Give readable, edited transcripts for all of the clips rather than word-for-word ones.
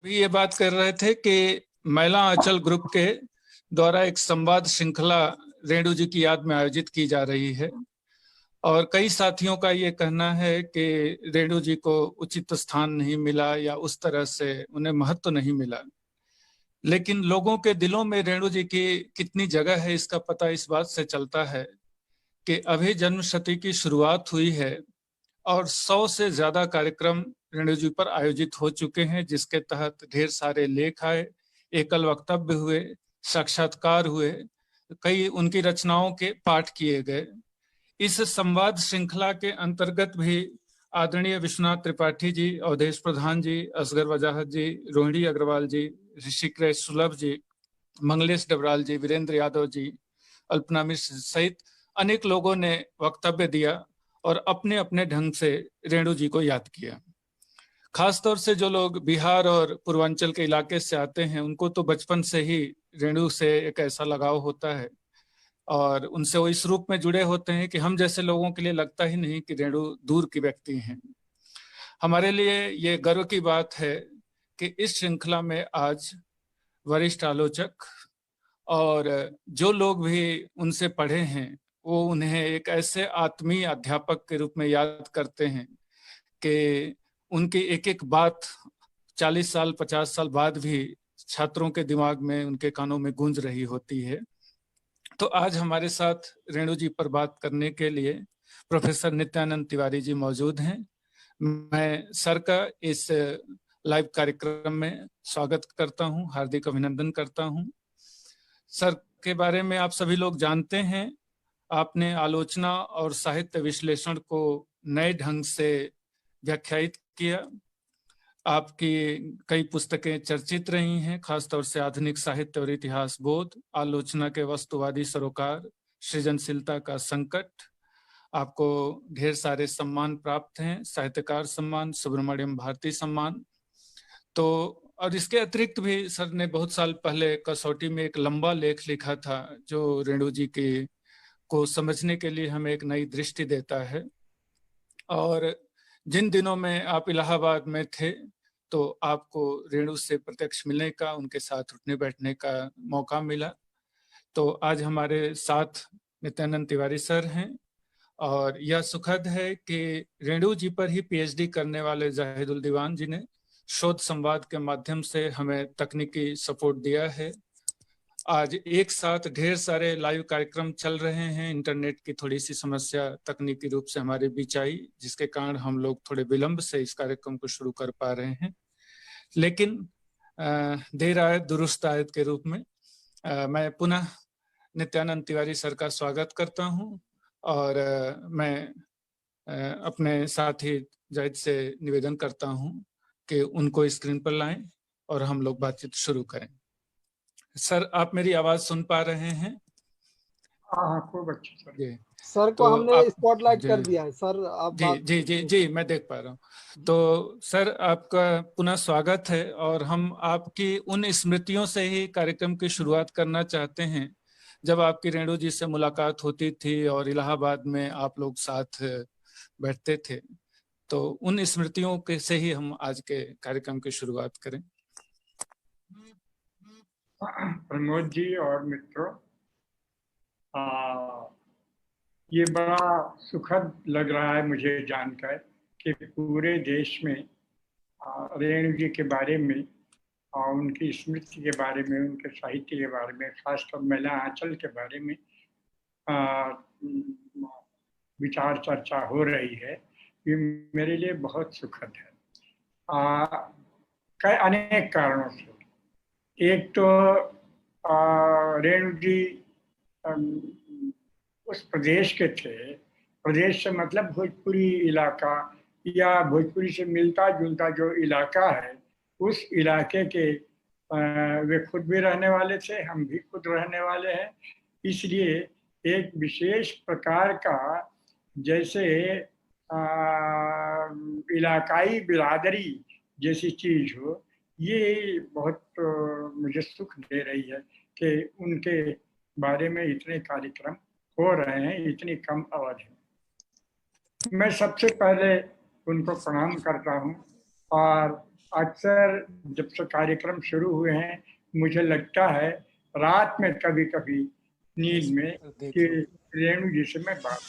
भी ये बात कर रहे थे कि महिला आंचल ग्रुप के द्वारा एक संवाद श्रृंखला रेणु जी की याद में आयोजित की जा रही है और कई साथियों का ये कहना है कि रेणु जी को उचित स्थान नहीं मिला या उस तरह से उन्हें महत्व नहीं मिला। लेकिन लोगों के दिलों में रेणु जी की कितनी जगह है इसका पता इस बात से चलता है कि अभी जन्म शती की शुरुआत हुई है और 100 से ज्यादा कार्यक्रम रेणु जी पर आयोजित हो चुके हैं, जिसके तहत ढेर सारे लेख आए, एकल वक्तव्य हुए, साक्षात्कार हुए, कई उनकी रचनाओं के पाठ किए गए। इस संवाद श्रृंखला के अंतर्गत भी आदरणीय विश्वनाथ त्रिपाठी जी, अवधेश प्रधान जी, असगर वजाहत जी, रोहिणी अग्रवाल जी, ऋषिकेश सुलभ जी, मंगलेश डबराल जी, वीरेंद्र यादव जी, अल्पना मिश्र सहित अनेक लोगों ने वक्तव्य दिया और अपने अपने ढंग से रेणु जी को याद किया। खासतौर से जो लोग बिहार और पूर्वांचल के इलाके से आते हैं उनको तो बचपन से ही रेणु से एक ऐसा लगाव होता है और उनसे वो इस रूप में जुड़े होते हैं कि हम जैसे लोगों के लिए लगता ही नहीं कि रेणु दूर की व्यक्ति हैं। हमारे लिए ये गर्व की बात है कि इस श्रृंखला में आज वरिष्ठ आलोचक और जो लोग भी उनसे पढ़े हैं वो उन्हें एक ऐसे आत्मीय अध्यापक के रूप में याद करते हैं कि उनकी एक एक बात 40 साल 50 साल बाद भी छात्रों के दिमाग में, उनके कानों में गूंज रही होती है। तो आज हमारे साथ रेणु जी पर बात करने के लिए प्रोफेसर नित्यानंद तिवारी जी मौजूद हैं। मैं सर का इस लाइव कार्यक्रम में स्वागत करता हूं, हार्दिक अभिनंदन करता हूं। सर के बारे में आप सभी लोग जानते हैं, आपने आलोचना और साहित्य विश्लेषण को नए ढंग से व्याख्यायित किया। आपकी कई पुस्तकें चर्चित रही हैं, खासतौर से आधुनिक साहित्य और इतिहास बोध, आलोचना के वस्तुवादी सरोकार, सृजनशीलता का संकट। आपको ढेर सारे सम्मान प्राप्त हैं, साहित्यकार सम्मान, सुब्रमण्यम भारती सम्मान। तो और इसके अतिरिक्त भी सर ने बहुत साल पहले कसौटी में एक लंबा लेख लिखा था जो रेणु जी के को समझने के लिए हमें एक नई दृष्टि देता है। और जिन दिनों में आप इलाहाबाद में थे तो आपको रेणु से प्रत्यक्ष मिलने का, उनके साथ उठने बैठने का मौका मिला। तो आज हमारे साथ नित्यानंद तिवारी सर हैं और यह सुखद है कि रेणु जी पर ही पीएचडी करने वाले जाहिदुल दीवान जी ने शोध संवाद के माध्यम से हमें तकनीकी सपोर्ट दिया है। आज एक साथ ढेर सारे लाइव कार्यक्रम चल रहे हैं। इंटरनेट की थोड़ी सी समस्या तकनीकी रूप से हमारे बीच आई, जिसके कारण हम लोग थोड़े विलंब से इस कार्यक्रम को शुरू कर पा रहे हैं, लेकिन देर आयत दुरुस्त आयत के रूप में मैं पुनः नित्यानंद तिवारी सर का स्वागत करता हूं और मैं अपने साथी जाहिद से निवेदन करता हूं कि उनको स्क्रीन पर लाएं और हम लोग बातचीत शुरू करें। सर, आप मेरी आवाज सुन पा रहे हैं? हाँ, खूब अच्छी सर। जी सर को तो हमने स्पॉटलाइट कर दिया है सर। आप जी जी जी जी मैं देख पा रहा हूँ। तो सर, आपका पुनः स्वागत है और हम आपकी उन स्मृतियों से ही कार्यक्रम की शुरुआत करना चाहते हैं जब आपकी रेणु जी से मुलाकात होती थी और इलाहाबाद में आप लोग साथ बैठते थे। तो उन स्मृतियों के से ही हम आज के कार्यक्रम की शुरुआत करें। प्रमोद जी और मित्रों, ये बड़ा सुखद लग रहा है मुझे जानकर कि पूरे देश में रेणु जी के बारे में और उनकी स्मृति के बारे में, उनके साहित्य के बारे में, खासकर महिला आंचल के बारे में विचार चर्चा हो रही है। ये मेरे लिए बहुत सुखद है कई अनेक कारणों से। एक तो रेणु जी उस प्रदेश के थे, प्रदेश से मतलब भोजपुरी इलाका या भोजपुरी से मिलता जुलता जो इलाका है, उस इलाके के वे खुद भी रहने वाले थे, हम भी खुद रहने वाले हैं। इसलिए एक विशेष प्रकार का जैसे इलाकाई बिरादरी जैसी चीज हो, ये बहुत मुझे सुख दे रही है कि उनके बारे में इतने कार्यक्रम हो रहे हैं इतनी कम अवधि में। मैं सबसे पहले उनको प्रणाम करता हूँ और अक्सर जब से कार्यक्रम शुरू हुए हैं मुझे लगता है रात में कभी कभी नींद में कि रेणु जी से मैं बात,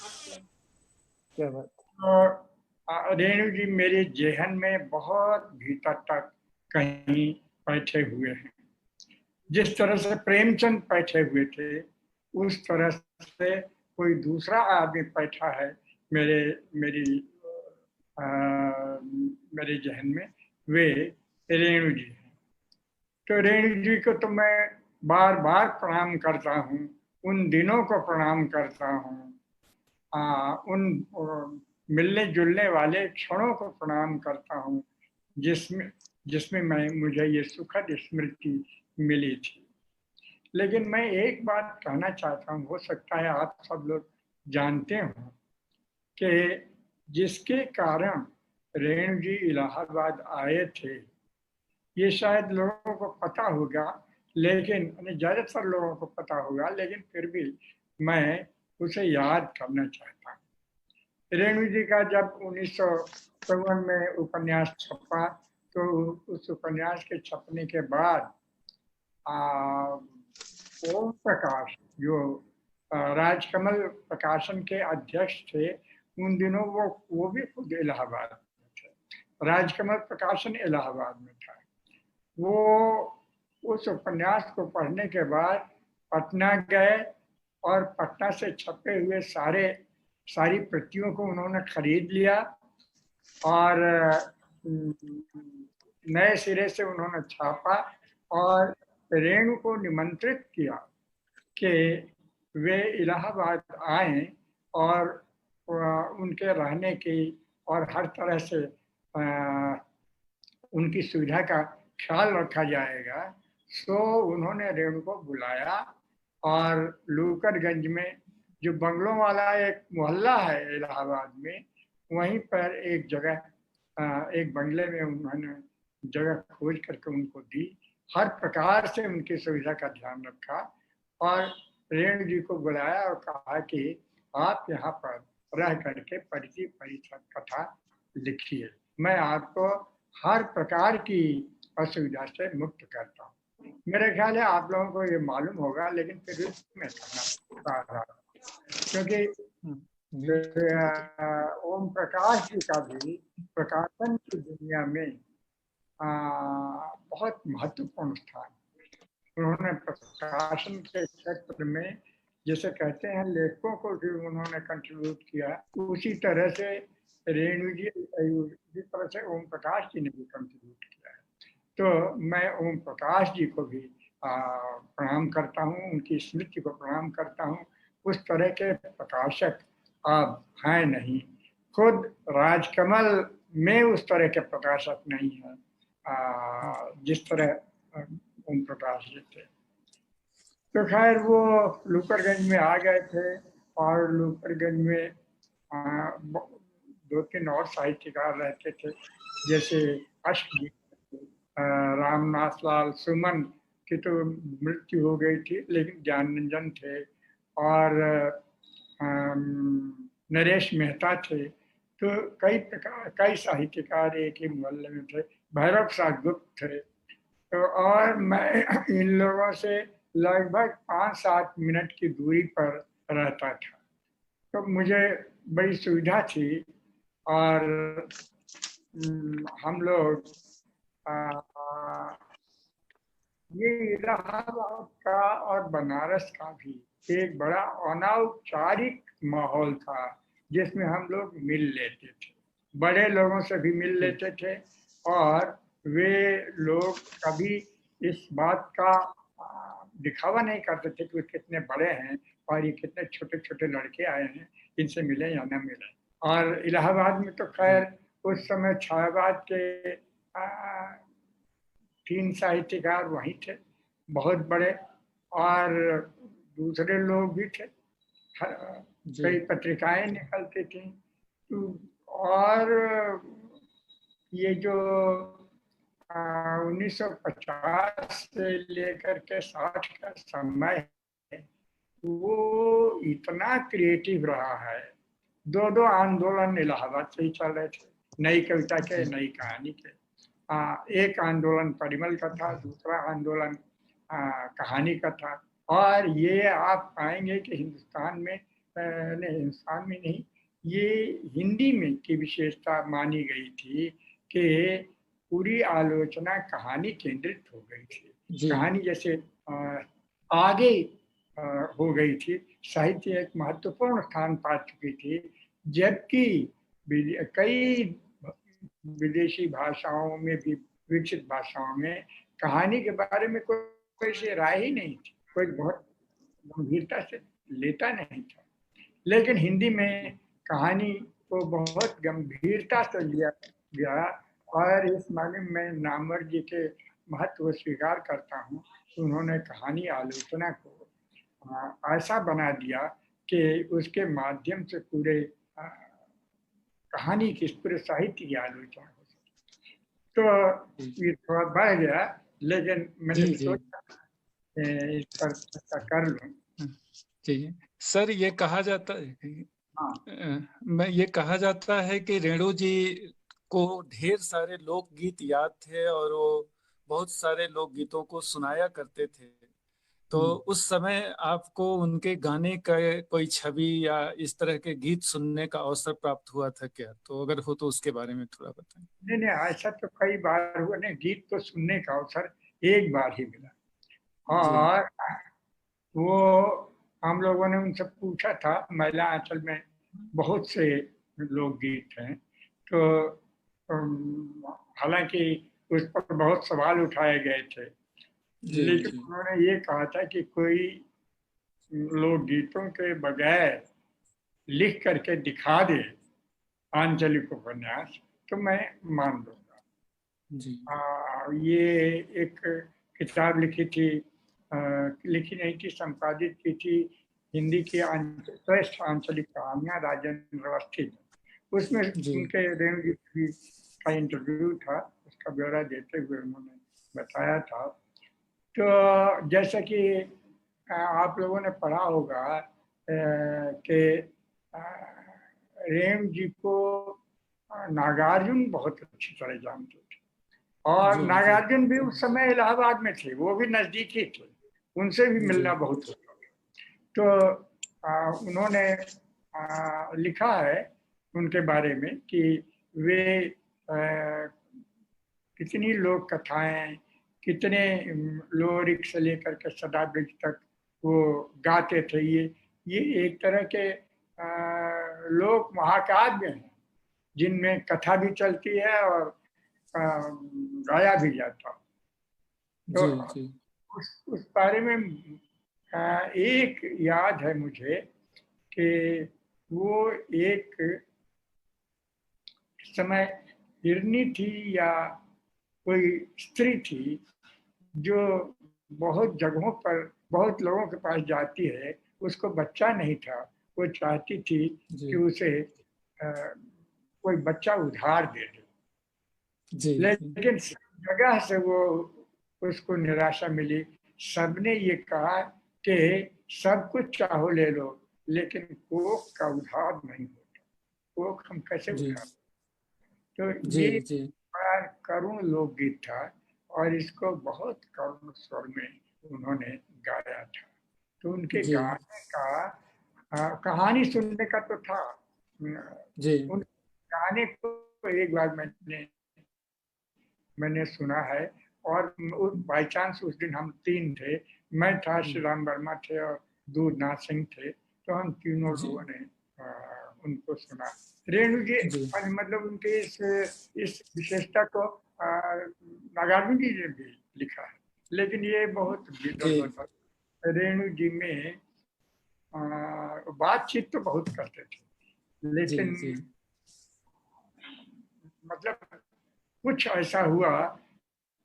क्या बात। तो रेणु जी मेरे जेहन में बहुत भीतर तक कहीं बैठे हुए हैं। जिस तरह से प्रेमचंद बैठे हुए थे उस तरह से कोई दूसरा आदमी बैठा है मेरे जहन में, वे रेणु जी हैं। तो रेणु जी को तो मैं बार बार प्रणाम करता हूँ, उन दिनों को प्रणाम करता हूँ, उन मिलने जुलने वाले क्षणों को प्रणाम करता हूँ जिसमें मुझे ये सुखद स्मृति मिली थी। लेकिन मैं एक बात कहना चाहता हूँ, हो सकता है आप सब लोग जानते हो कि जिसके कारण रेणु जी इलाहाबाद आए थे ये शायद लोगों को पता होगा, लेकिन ज़्यादातर लोगों को पता होगा, लेकिन फिर भी मैं उसे याद करना चाहता हूँ। रेणु जी का जब 1954 में उपन्यास छपा तो उस उपन्यास के छपने के बाद ओम प्रकाश जो राजकमल प्रकाशन के अध्यक्ष थे, उन दिनों वो भी खुद इलाहाबाद में थे। राजकमल प्रकाशन इलाहाबाद में था। वो उस उपन्यास को पढ़ने के बाद पटना गए और पटना से छपे हुए सारी प्रतियों को उन्होंने खरीद लिया और नए सिरे से उन्होंने छापा और रेणु को निमंत्रित किया कि वे इलाहाबाद आए और उनके रहने की और हर तरह से उनकी सुविधा का ख्याल रखा जाएगा। सो उन्होंने रेणु को बुलाया और लूकरगंज में जो बंगलों वाला एक मोहल्ला है इलाहाबाद में, वहीं पर एक जगह एक बंगले में उन्होंने जगह खोज करके उनको दी। हर प्रकार से उनकी सुविधा का ध्यान रखा और रेणु जी को बुलाया और कहा कि आप यहाँ पर रह करके परिचय परिचय कथा लिखिए, मैं आपको हर प्रकार की असुविधा से मुक्त करता हूँ। मेरे ख्याल है आप लोगों को ये मालूम होगा, लेकिन फिर मैं कहना चाह रहा हूँ क्योंकि ओम प्रकाश जी का भी प्रकाशन की दुनिया में बहुत महत्वपूर्ण स्थान। उन्होंने प्रकाशन के क्षेत्र में जैसे कहते हैं लेखकों को भी उन्होंने कंट्रीब्यूट किया, उसी तरह से रेणु जी जिस तरह से ओम प्रकाश जी ने भी कंट्रीब्यूट किया है। तो मैं ओम प्रकाश जी को भी प्रणाम करता हूँ, उनकी स्मृति को प्रणाम करता हूँ। उस तरह के प्रकाशक अब हैं नहीं, खुद राजकमल में उस तरह के प्रकाशक नहीं है जिस तरह ओम प्रकाश जी थे। तो खैर वो लूकरगंज में आ गए थे और लूकरगंज में 2-3 और साहित्यकार रहते थे, जैसे अश्क जी, रामनाथ लाल सुमन की तो मृत्यु हो गई थी, लेकिन ज्ञानरंजन थे और नरेश मेहता थे। तो कई साहित्यकार एक ही मोहल्ले में थे। भैरव शाह गुप्त थे। तो और मैं इन लोगों से लगभग 5-7 मिनट की दूरी पर रहता था, तो मुझे बड़ी सुविधा थी और हम लोग ये इलाहाबाद का और बनारस का भी एक बड़ा अनौपचारिक माहौल था जिसमें हम लोग मिल लेते थे, बड़े लोगों से भी मिल लेते थे और वे लोग कभी इस बात का दिखावा नहीं करते थे कि कितने बड़े हैं और ये कितने छोटे छोटे लड़के आए हैं, इनसे मिले या ना मिले। और इलाहाबाद में तो खैर उस समय छायाबाद के 3 साहित्यकार वहीं थे, बहुत बड़े, और दूसरे लोग भी थे, कई पत्रिकाएं निकलती थी। और ये जो 1950 से लेकर के 60 का समय है वो इतना क्रिएटिव रहा है। 2 आंदोलन इलाहाबाद से ही चल रहे थे, नई कविता के, नई कहानी के। एक आंदोलन परिमल का था, दूसरा आंदोलन कहानी का था। और ये आप पाएंगे कि हिंदुस्तान में नहीं, हिंदुस्तान में नहीं, ये हिंदी में की विशेषता मानी गई थी कि पूरी आलोचना कहानी केंद्रित हो गई थी। कहानी जैसे आगे हो गई थी, साहित्य एक महत्वपूर्ण स्थान पा चुकी थी, जबकि कई विदेशी भाषाओं में भी, विकसित भाषाओं में कहानी के बारे में कोई से राय ही नहीं थी, कोई बहुत गंभीरता से लेता नहीं था। लेकिन हिंदी में कहानी को बहुत गंभीरता से लिया गया, और इस मामले में मैं नामवर जी के महत्व को स्वीकार करता हूँ। उन्होंने कहानी आलोचना को ऐसा बना दिया कि उसके माध्यम से पूरे कहानी की, पूरे साहित्य की आलोचना हो सके। तो ये थोड़ा बढ़ गया, लेकिन मैंने सोचा इस पर कर लूं। ठीक है सर, ये कहा जाता है, मैं ये कहा जाता है कि रेणु जी को ढेर सारे लोकगीत याद थे और वो बहुत सारे लोकगीतों को सुनाया करते थे। तो उस समय आपको उनके गाने का कोई छवि या इस तरह के गीत सुनने का अवसर प्राप्त हुआ था क्या? तो अगर हो तो उसके बारे में थोड़ा बताएं। नहीं नहीं, ऐसा तो कई बार हुआ नहीं, गीत तो सुनने का अवसर एक बार ही मिला। और वो हम लोगों ने उनसे पूछा था, महिला आंचल में बहुत से लोकगीत हैं, तो हालांकि उस पर बहुत सवाल उठाए गए थे, लेकिन उन्होंने ये कहा था कि कोई लोकगीतों के बगैर लिख करके दिखा दे आंचलिक उपन्यास तो मैं मान लूंगा। ये एक किताब लिखी थी, लिखी नहीं थी, संपादित की थी, हिंदी की श्रेष्ठ आंचलिक कहानियां, राजेंद्र अवस्थी। उसमें उनके रेणु जी का इंटरव्यू था, उसका ब्यौरा देते हुए उन्होंने बताया था। तो जैसा कि आप लोगों ने पढ़ा होगा कि रेणु जी को नागार्जुन बहुत अच्छी तरह जानते थे, और नागार्जुन भी उस समय इलाहाबाद में थे, वो भी नजदीकी थे, उनसे भी मिलना बहुत होता था। तो उन्होंने लिखा है उनके बारे में कि वे कितनी लोक कथाएं, कितने लोरिक से लेकर के सदाब्रज तक वो गाते थे। ये एक तरह के लोक महाकाव्य हैं, जिनमें कथा भी चलती है और गाया भी जाता। तो उस बारे में एक याद है मुझे कि वो एक समय हिरनी थी या कोई स्त्री थी जो बहुत जगहों पर बहुत लोगों के पास जाती है, उसको बच्चा नहीं था, वो चाहती थी कि उसे कोई बच्चा उधार दे दे, लेकिन जगह से वो उसको निराशा मिली। सबने ये कहा कि सब कुछ चाहो ले लो, लेकिन कोख का उधार नहीं होता, कोख हम कैसे उधार। तो ये बड़ा करुण लोकगीत था और इसको बहुत करुण स्वर में उन्होंने गाया था। तो उनके गाने का कहानी सुनने का तो था, उन गाने को एक बार मैंने सुना है, और बाई चांस उस दिन हम तीन थे, मैं था, श्री राम वर्मा थे और दूधनाथ सिंह थे, तो हम तीनों लोगों ने उनको सुना। रेणु जी मतलब उनके इस विशेषता को नागार्जुन जी ने भी लिखा है, लेकिन ये बहुत रेणु जी में बातचीत तो बहुत करते थे, लेकिन मतलब कुछ ऐसा हुआ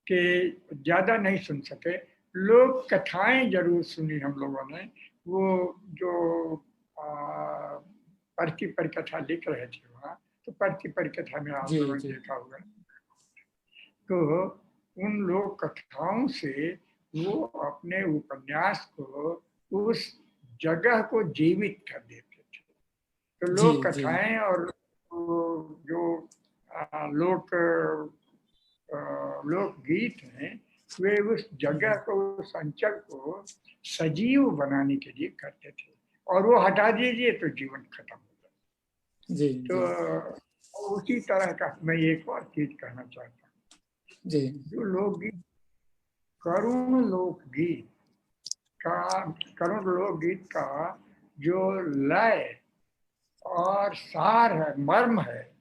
कि ज्यादा नहीं सुन सके। लोक कथाएं जरूर सुनी हम लोगों ने, वो जो परकी परिकथा लिख रहे थे वहाँ, तो परकी परिकथा में आप लोगों ने देखा होगा, तो उन लोक कथाओं से वो अपने उपन्यास को, उस जगह को जीवित कर देते थे। तो लोक कथाएं और जो लोक लोकगीत हैं वे उस जगह को, उस अंचल को सजीव बनाने के लिए करते थे, और वो हटा दीजिए तो जीवन खत्म हो जाता। जी तो उसी तरह का मैं एक और चीज कहना चाहता हूँ। जी जो लोकगीत, करुण लोकगीत का जो लय और सार है, मर्म है,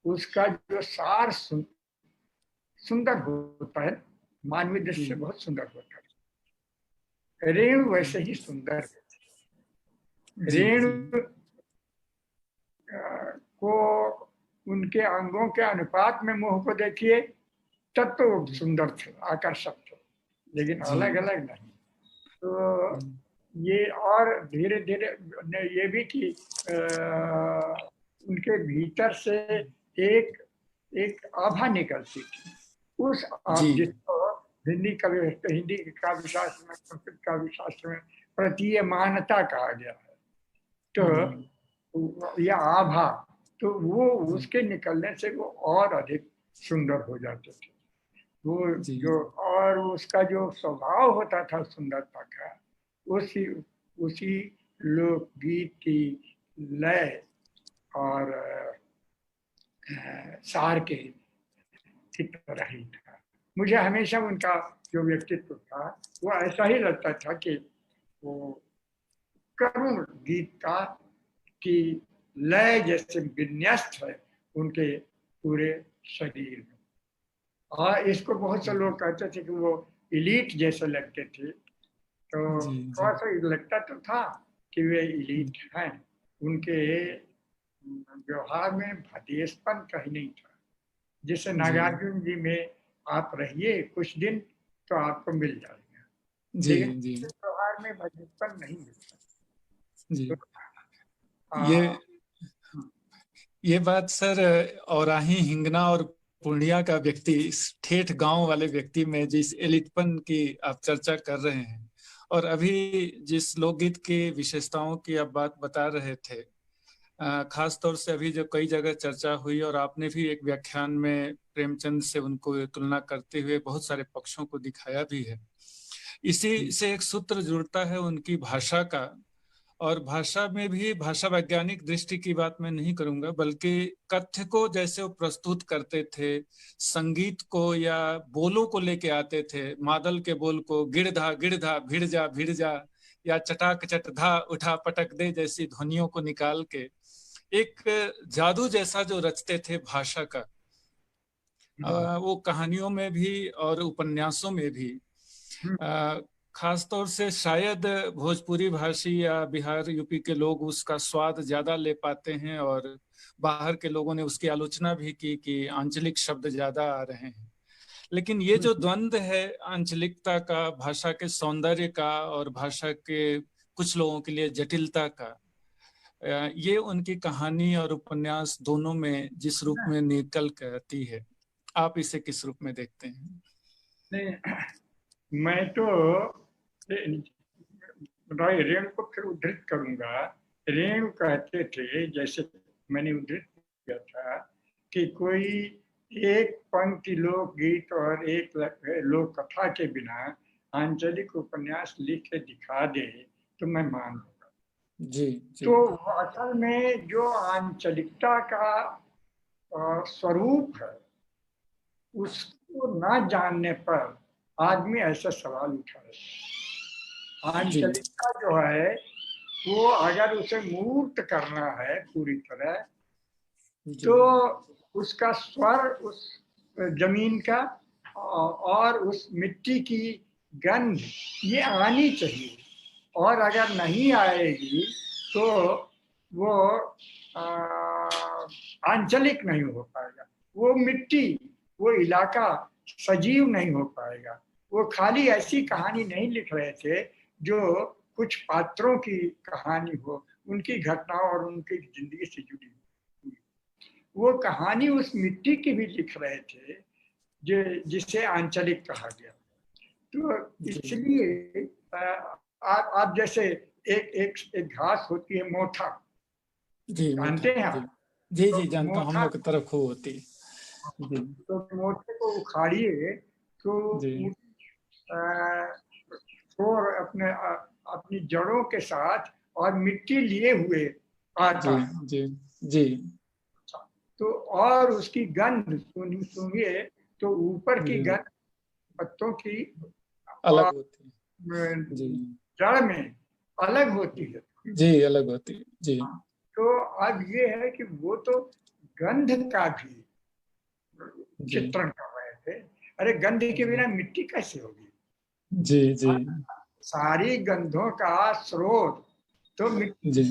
उसका जो सार सुंदर होता है, मानवीय दृष्टि से बहुत सुंदर होता है। रेणु वैसे ही सुंदर है। रेणु को उनके अंगों के अनुपात में मुंह को देखिए तब तो सुंदर थे, आकर्षक थे, लेकिन अलग अलग नहीं। तो ये और धीरे धीरे ये भी कि उनके भीतर से एक आभा निकलती थी। उस जिसको हिंदी काव्य शास्त्र में, संस्कृत काव्य शास्त्र में प्रतीयमानता कहा गया है। तो यह आभा, तो वो उसके निकलने से वो और अधिक सुंदर हो जाते थे। वो जो और उसका जो स्वभाव होता था सुंदरता का, उसी लोकगीत की लय और सार के तरह ही था। मुझे हमेशा उनका जो व्यक्तित्व था वो ऐसा ही लगता था कि वो करुण गीत का की लय जैसे विन्यस्त है उनके पूरे शरीर में। और इसको बहुत से लोग कहते थे कि वो इलीट जैसे लगते थे। तो थोड़ा सा लगता तो था कि वे इलीट हैं। उनके व्यवहार में भदेशपन कहीं नहीं था। जैसे नागार्जुन जी में आप रहिए कुछ दिन तो आपको मिल जाएगा, लेकिन व्यवहार में भदेशपन नहीं मिलता। तो ये बात सर औराही, हिंगना और पूर्णिया का व्यक्ति, ठेठ गांव वाले व्यक्ति में जिस एलिटपन की आप चर्चा कर रहे हैं, और अभी जिस लोकगीत की विशेषताओं की आप बात बता रहे थे, खास तौर से अभी जो कई जगह चर्चा हुई और आपने भी एक व्याख्यान में प्रेमचंद से उनको तुलना करते हुए बहुत सारे पक्षों को दिखाया भी है। इसी से एक सूत्र जुड़ता है उनकी भाषा का, और भाषा में भी भाषा वैज्ञानिक दृष्टि की बात मैं नहीं करूंगा, बल्कि कथ्य को जैसे वो प्रस्तुत करते थे, संगीत को या बोलों को लेके आते थे, मादल के बोल को गिड़धा गिड़धा भिड़ जा भिड़ जा, या चटाक चट धा उठा पटक दे जैसी ध्वनियों को निकाल के एक जादू जैसा जो रचते थे भाषा का, वो कहानियों में भी और उपन्यासों में भी। खास तौर से शायद भोजपुरी भाषी या बिहार यूपी के लोग उसका स्वाद ज्यादा ले पाते हैं, और बाहर के लोगों ने उसकी आलोचना भी की कि आंचलिक शब्द ज्यादा आ रहे हैं। लेकिन ये जो द्वंद्व है आंचलिकता का, भाषा के सौंदर्य का, और भाषा के कुछ लोगों के लिए जटिलता का, ये उनकी कहानी और उपन्यास दोनों में जिस रूप में निकल करती है, आप इसे किस रूप में देखते हैं? नहीं, मैं तो रेणु को फिर उद्धृत करूंगा। रेणु कहते थे, जैसे मैंने उद्धृत किया था, कि कोई एक पंक्ति लोकगीत और एक लोक कथा के बिना आंचलिक उपन्यास लिख के दिखा दे तो मैं मान लूंगा। जी। तो असल में जो आंचलिकता का स्वरूप है उसको ना जानने पर आदमी ऐसा सवाल उठाए। आंचलिकता जो है वो अगर उसे मूर्त करना है पूरी तरह, तो उसका स्वर उस जमीन का और उस मिट्टी की गंध ये आनी चाहिए, और अगर नहीं आएगी तो वो आंचलिक नहीं हो पाएगा। वो मिट्टी, वो इलाका सजीव नहीं हो पाएगा। वो खाली ऐसी कहानी नहीं लिख रहे थे जो कुछ पात्रों की कहानी हो, उनकी घटनाओं और उनकी जिंदगी से जुड़ी हुई। वो कहानी उस मिट्टी की भी लिख रहे थे जिसे आंचलिक कहा गया। तो इसलिए आप जैसे एक घास होती है मोथा, जानते हैं आप? जी जानता हूँ, हम लोग की तरफ खूब होती। जी तो मोटे को उखाड़िए तो जी छोर अपनी जड़ों के साथ और मिट्टी लिए हुए आता जी है। जी जी तो और उसकी गंध सूंघिए तो ऊपर की जी गंध पत्तों की अलग और होती है। जी जड़ में अलग होती है। जी अलग होती है। जी तो अब ये है कि वो तो गंध का भी जी चित्रण कर रहे थे। अरे गंध के जी बिना मिट्टी कैसे होगी? जी जी सारी गंधों का स्रोत तो मिट्टी। जी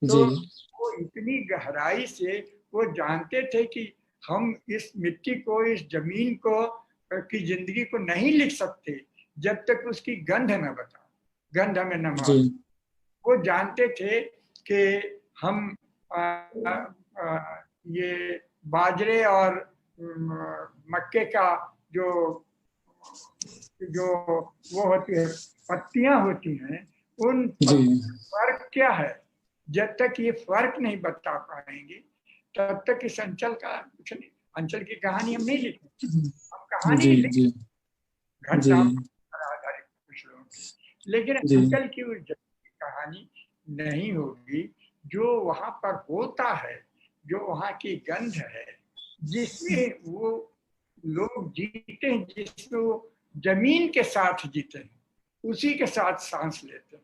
तो जी वो इतनी गहराई से वो जानते थे कि हम इस मिट्टी को, इस जमीन को की जिंदगी को नहीं लिख सकते जब तक उसकी गंध न बता, गंध हमें न जी मालूम। वो जानते थे कि हम आ, आ, ये बाजरे और मक्के का जो जो वो होती है, पत्तियां होती हैं, उन जी फर्क क्या है, जब तक ये फर्क नहीं बता पाएंगे तब तक इस अंचल का कुछ नहीं। अंचल की कहानी हम नहीं लिखें, हम कहानी जी लिख जी जी घटनाओं पर आधारित कुछ लोगों की, लेकिन जी अंचल की उस जगह की कहानी नहीं होगी जो वहां पर होता है, जो वहां की गंध है, जिसमें वो लोग जीते हैं, जिसमें वो जमीन के साथ जीते हैं, उसी के साथ सांस लेते हैं।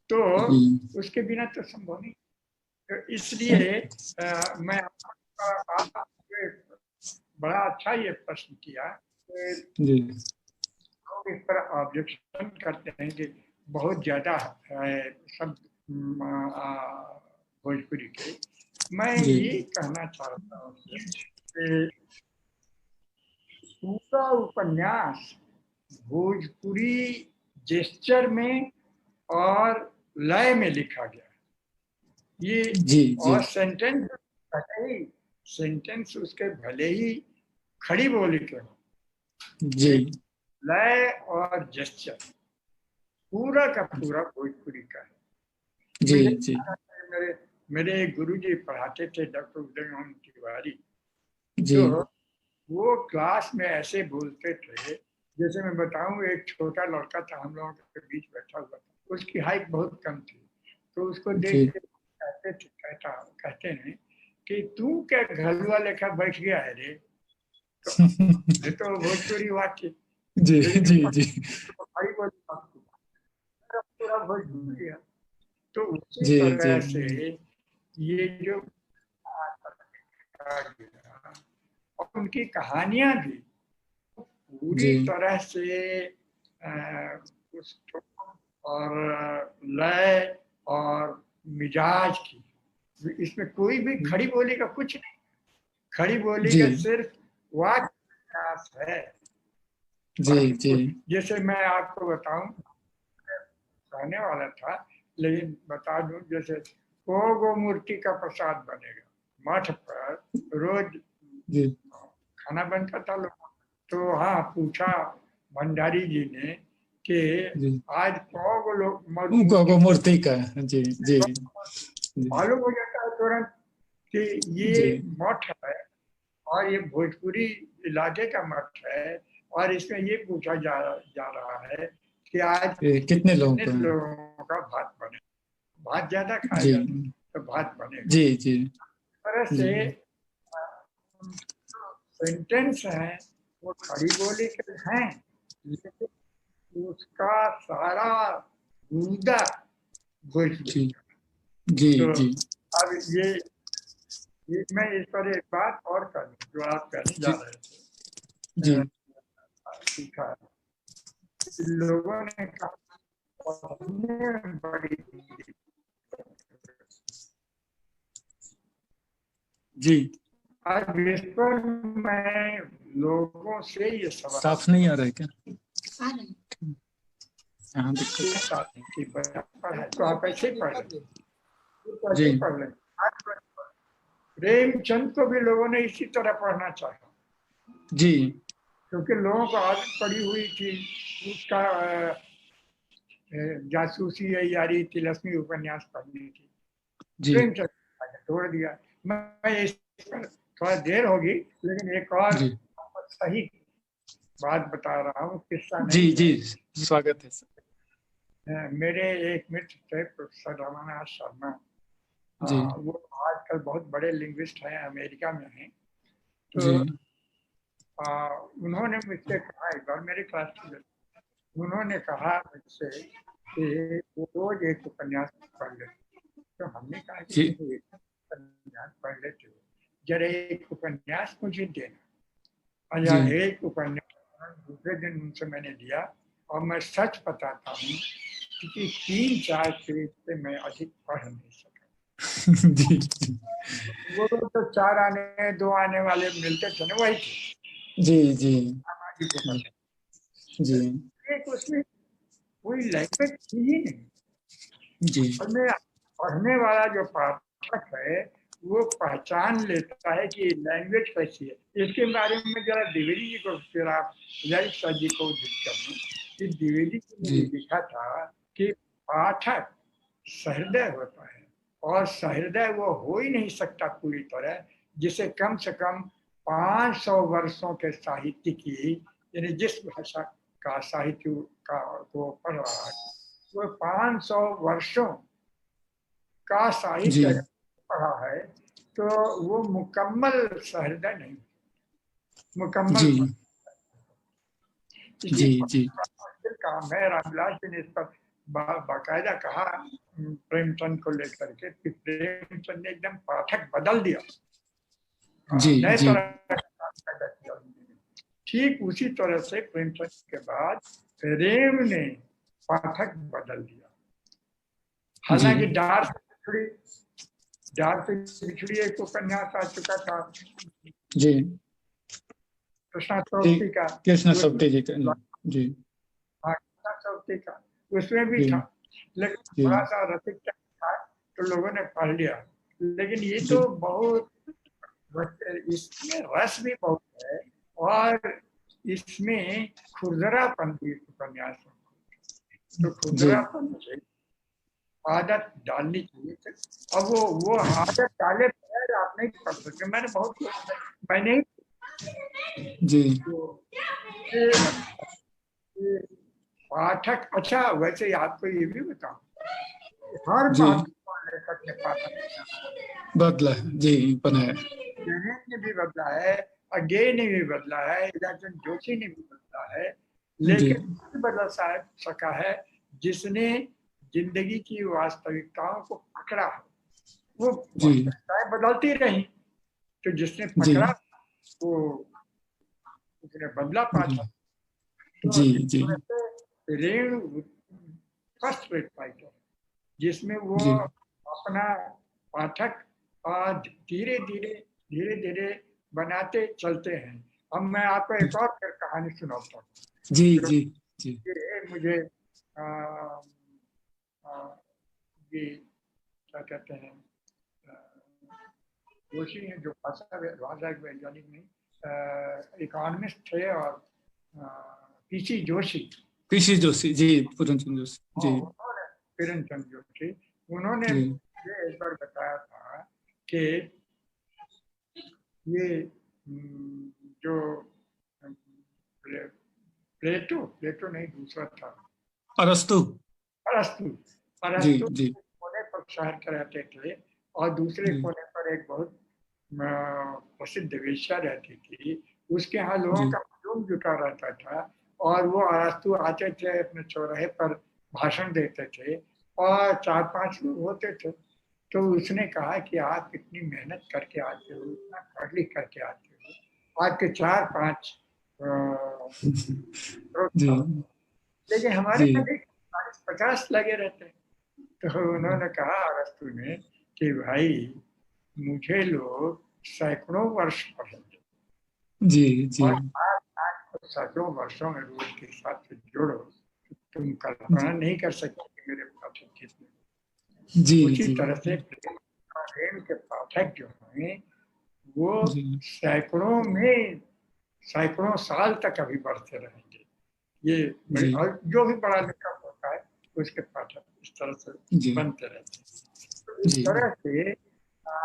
तो उसके बिना तो संभव नहीं। तो इसलिए मैं आपने बड़ा अच्छा ये प्रश्न किया। जी लोग इस पर ऑब्जेक्शन करते हैं कि बहुत ज्यादा शब्द भोजपुरी के। मैं जी ये कहना चाहता हूँ कि पूरा उपन्यास भोजपुरी जेस्चर में और लय में लिखा गया है। ये जी जी और सेंटेंस भले ही सेंटेंस उसके भले ही खड़ी बोली के हो, जी लय और जेस्चर पूरा का पूरा भोजपुरी का है। जी मुझे जी मेरे मेरे एक गुरुजी पढ़ाते थे, डॉक्टर उदय मोहन तिवारी। जी तो वो क्लास में ऐसे बोलते थे, जैसे मैं बताऊं, एक छोटा लड़का था हम लोगों के बीच बैठा हुआ था, उसकी हाइट बहुत कम थी। तो उसको देख जी के कहते हैं कि तू क्या घलुआ लेखा बैठ गया है रे। तो ये तो भोजपुरी वाक्य, जी लेकिन जी जी भाई बोली पूरा भोजपुरी है। तो उसी जी जी तरह से ये जो और उनकी कहानियां भी पूरी जी तरह से उस और लय और मिजाज की, इसमें कोई भी खड़ी बोली का कुछ नहीं। खड़ी बोली जी का सिर्फ वाक्य विकास है। जी जी जैसे मैं आपको बताऊं, कहने वाला था लेकिन बता दूं, जैसे गो मूर्ति का प्रसाद बनेगा मठ पर, रोज जी खाना बनता था लोग। तो हाँ, पूछा भंडारी जी ने कि जी आज कौ लोग गोगो मूर्ति, मूर्ति का जी जी जी मालूम हो जाता है तुरंत कि ये जी मठ है और ये भोजपुरी इलाके का मठ है। और इसमें ये पूछा जा रहा है कि आज कितने लोगों कितने का है? लोगों का भात बने। भात ज्यादा खाया जी जाता है तो भात बनेगा। जी जी इस तरह जी से सेंटेंस है वो खड़ी बोली के हैं, लेकिन उसका सारा मुद्दा भोजपुरी जी का। जी तो जी अब ये मैं इस पर एक बात और कर दूं जो आप कहने जा जी रहे थे। जी सीखा है। लोगों ने कहा पढ़ने बड़ी, जी आज इस पर मैं लोगों से ये सवाल साफ नहीं आ रहा है क्या? हाँ दिक्कत पूछता हूं कि पढ़ा तो आप ऐसे ही पढ़ लें, तो जी ऐसे ही पढ़ लें। प्रेमचंद को भी लोगों ने इसी तरह पढ़ना चाहा, जी क्योंकि लोगों को आदत पड़ी हुई थी उसका जासूसी या यारी तिलस्मी उपन्यास पढ़ने की। जी प्रेमचंद ने तोड़ दिया। मैं इस पर थोड़ा देर होगी, लेकिन एक और जी सही बात बता रहा हूँ, किस्सा जी नहीं जी है। स्वागत है सर। मेरे एक मित्र थे प्रोफेसर रमानाथ शर्मा। जी वो आजकल बहुत बड़े लिंग्विस्ट हैं, अमेरिका में हैं। तो जी उन्होंने मुझसे कहा, एक बार मेरे क्लास टीचर, उन्होंने कहा मुझसे कि वो रोज एक उपन्यास पढ़ लेते। तो हमने कहा कि जी तुम एक उपन्यास पढ़ लेते हो, जरा एक उपन्यास मुझे देना। और जी एक उपन्यास दूसरे दिन उनसे मैंने लिया, और मैं सच बताता हूँ कि 3-4 पेज से मैं अधिक पढ़ नहीं सका। जी वो तो 4 आने 2 आने वाले मिलते थे ना, वही थे जी जी सामाजिक जी उपन्यास। जी एक उसमें कोई लैंग्वेज थी ही नहीं। जी और मैं पढ़ने वाला जो पाठक है वो पहचान लेता है कि लैंग्वेज कैसी है। इसके बारे में जरा द्विवेदी जी को, फिर आप ललित सर जी को जिक्र करूँ कि द्विवेदी जी ने जी लिखा था कि पाठक सहृदय होता है, और सहृदय वो हो ही नहीं सकता पूरी तरह जिसे कम से कम 500 वर्षों के साहित्य की, यानी जिस भाषा का साहित्य का वो पढ़ रहा है, वो 500 वर्षों का जी साहित्य अगर पढ़ा है तो वो मुकम्मल सहृदय नहीं, मुकम्मल जी इसी जी जी मुश्किल काम है। रामविलास जी ने इस पर बाकायदा कहा प्रेमचंद को लेकर के कि प्रेमचंद ने एकदम पाठक बदल दिया, जी नए जी तरह का काम पैदा किया उन्होंने। ठीक उसी तरह से प्रेमचंद के बाद रेम ने पाठक बदल दिया। जी हालांकि डार से बिछड़ी एक उपन्यास आ चुका था जी कृष्णा जी चौथी का, कृष्ण उसमें सब्ते जी का जी हाँ, कृष्णा चौथी का उसमें भी जी था, लेकिन जी थोड़ा सा रसिक था तो लोगों ने पढ़ लिया। लेकिन ये जी तो बहुत, इसमें रस भी बहुत है, और इसमें खुरदरापन भी इस उपन्यास में। तो जी खुरदरापन से आदत डालनी चाहिए थी। अब वो आदत डाले बगैर आप नहीं पढ़ सकते। मैंने जी तो ये ये पाठक, अच्छा वैसे आपको ये भी बताऊं, हर जी महत्वपूर्ण लेखक ने पाठक बनाया। बदला है जी बनाया जैन ने भी बदला है, अगे ने भी बदला है, इलाचंद जोशी ने भी बदला है, जी लेकिन नहीं बदल सका है जिसने जिंदगी की वास्तविकताओं को पकड़ा है। वो जी वास्तविकताएं बदलती रही, तो जिसने जी पकड़ा वो उसने बदला जी पाठक। तो जी इस जी तरह से रेणु फर्स्ट रेट फाइटर, जिसमें वो जी अपना पाठक धीरे धीरे बनाते चलते हैं। अब मैं आपको एक और फिर कहानी सुनाता हूँ जी जो जी जी ये मुझे आ, आ, ये क्या कहते हैं, जोशी हैं जो भाषा वैज्ञानिक नहीं, इकोनॉमिस्ट थे, और पीसी जोशी, पीसी जोशी जी पूरनचंद्र जोशी जी और उन्होंने किरणचंद जोशी, उन्होंने जी मुझे एक बार बताया था कि ये जो प्लेटो प्लेटो नहीं, दूसरा था अरस्तु अरस्तु। जी अरस्तु जी कोने पर शहर के रहते थे, और दूसरे जी कोने पर एक बहुत प्रसिद्ध वेश्या रहती थी। उसके यहाँ लोगों जी का हुजूम जुटा रहता था, और वो अरस्तु आते थे अपने चौराहे पर भाषण देते थे, और 4-5 लोग होते थे। तो उसने कहा कि आप इतनी मेहनत करके आते हो, इतना पढ़ लिख करके आते हो, आपके 4-5 जी लेकिन हमारे जी यहाँ देख 40-50 लगे रहते हैं। तो उन्होंने कहा अरस्तु ने कि भाई मुझे लोग सैकड़ों वर्ष पढ़ेंगे, जी जी और आप को सैकड़ों वर्षों में रोज के साथ जोड़ो, तुम कल्पना नहीं कर सकते कि मेरे पाठक कितने। जी उसी जी तरह से प्रेम के पाठक जो हैं वो जी सैकड़ों साल तक अभी बढ़ते रहेंगे। ये जी और जो भी बड़ा लेखक होता है उसके पाठक इस तरह से जी बनते रहते हैं। तो इस जी तरह से आ,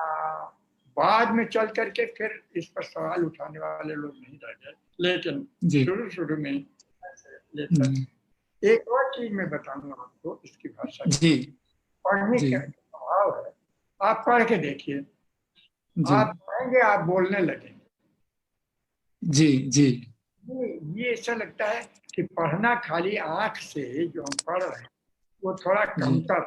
बाद में चल करके फिर इस पर सवाल उठाने वाले लोग नहीं रह गए, लेकिन शुरू शुरू में लेकर। एक और चीज मैं बताऊंगा आपको इसकी भाषा जी पढ़ने का स्वभाव है। आप पढ़ के देखिए, आप पढ़ेंगे आप बोलने लगेंगे। जी जी ये ऐसा लगता है कि पढ़ना खाली आंख से जो हम पढ़ रहे हैं वो थोड़ा कमतर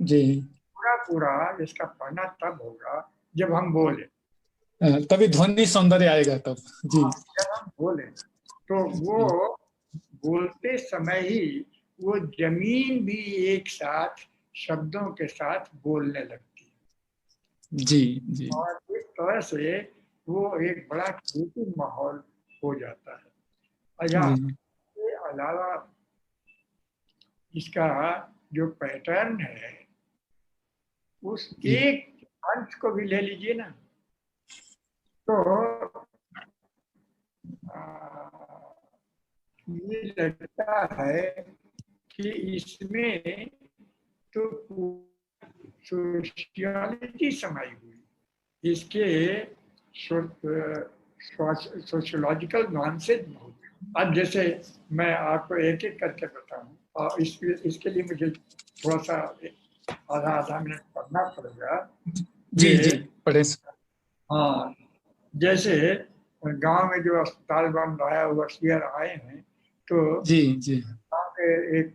जी पूरा पूरा इसका पढ़ना तब होगा जब हम बोले, तभी ध्वनि सौंदर्य आएगा तब। जी जब हम बोले तो वो बोलते समय ही वो जमीन भी एक साथ शब्दों के साथ बोलने लगती है। जी जी और इस तरह से वो एक बड़ा क्रिएटिव माहौल हो जाता है। अच्छा, इसके अलावा इसका जो पैटर्न है उस एक अंश को भी ले लीजिए ना, तो ये लगता है कि इसमें तो सोशियोलॉजी समाई हुई, इसके सोशियोलॉजिकल नॉनसेंस बहुत। अब जैसे मैं आपको एक एक करके बताऊं, और इसके लिए मुझे थोड़ा सा आधा मिनट पढ़ना पड़ेगा। जी जी पढ़े। हाँ, जैसे गांव में जो अस्पताल बन रहा है ओवरसियर आए हैं, तो जी जी गांव के एक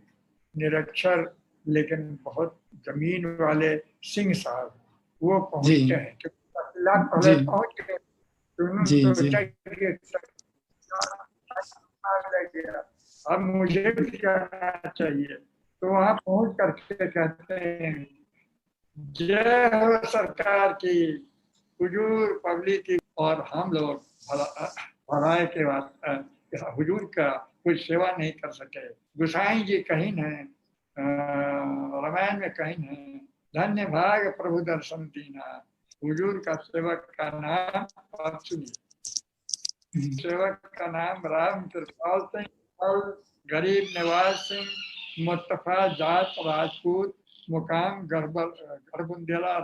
निरक्षर लेकिन बहुत जमीन वाले सिंह साहब वो पहुंचते हैं, क्योंकि पहले पहुंच गए तो उन्होंने सोचा कि अब मुझे भी जाना चाहिए। तो वहां पहुंच करके कहते हैं, जय हो सरकार की, हुजूर पब्लिक की, और हम लोग भलाई के बाद हुजूर का कुछ सेवा नहीं कर सके। गुसाई जी कहीं है, रामायण में कहीं है, धन्य भाग प्रभु दर्शन दीना। हुजूर का सेवक का नाम आप सुनिए, सेवक का नाम राम कृपाल सिंह और गरीब नवाज सिंह, मुस्तफा जाट राजपूत, मुकाम गढ़बुंदेला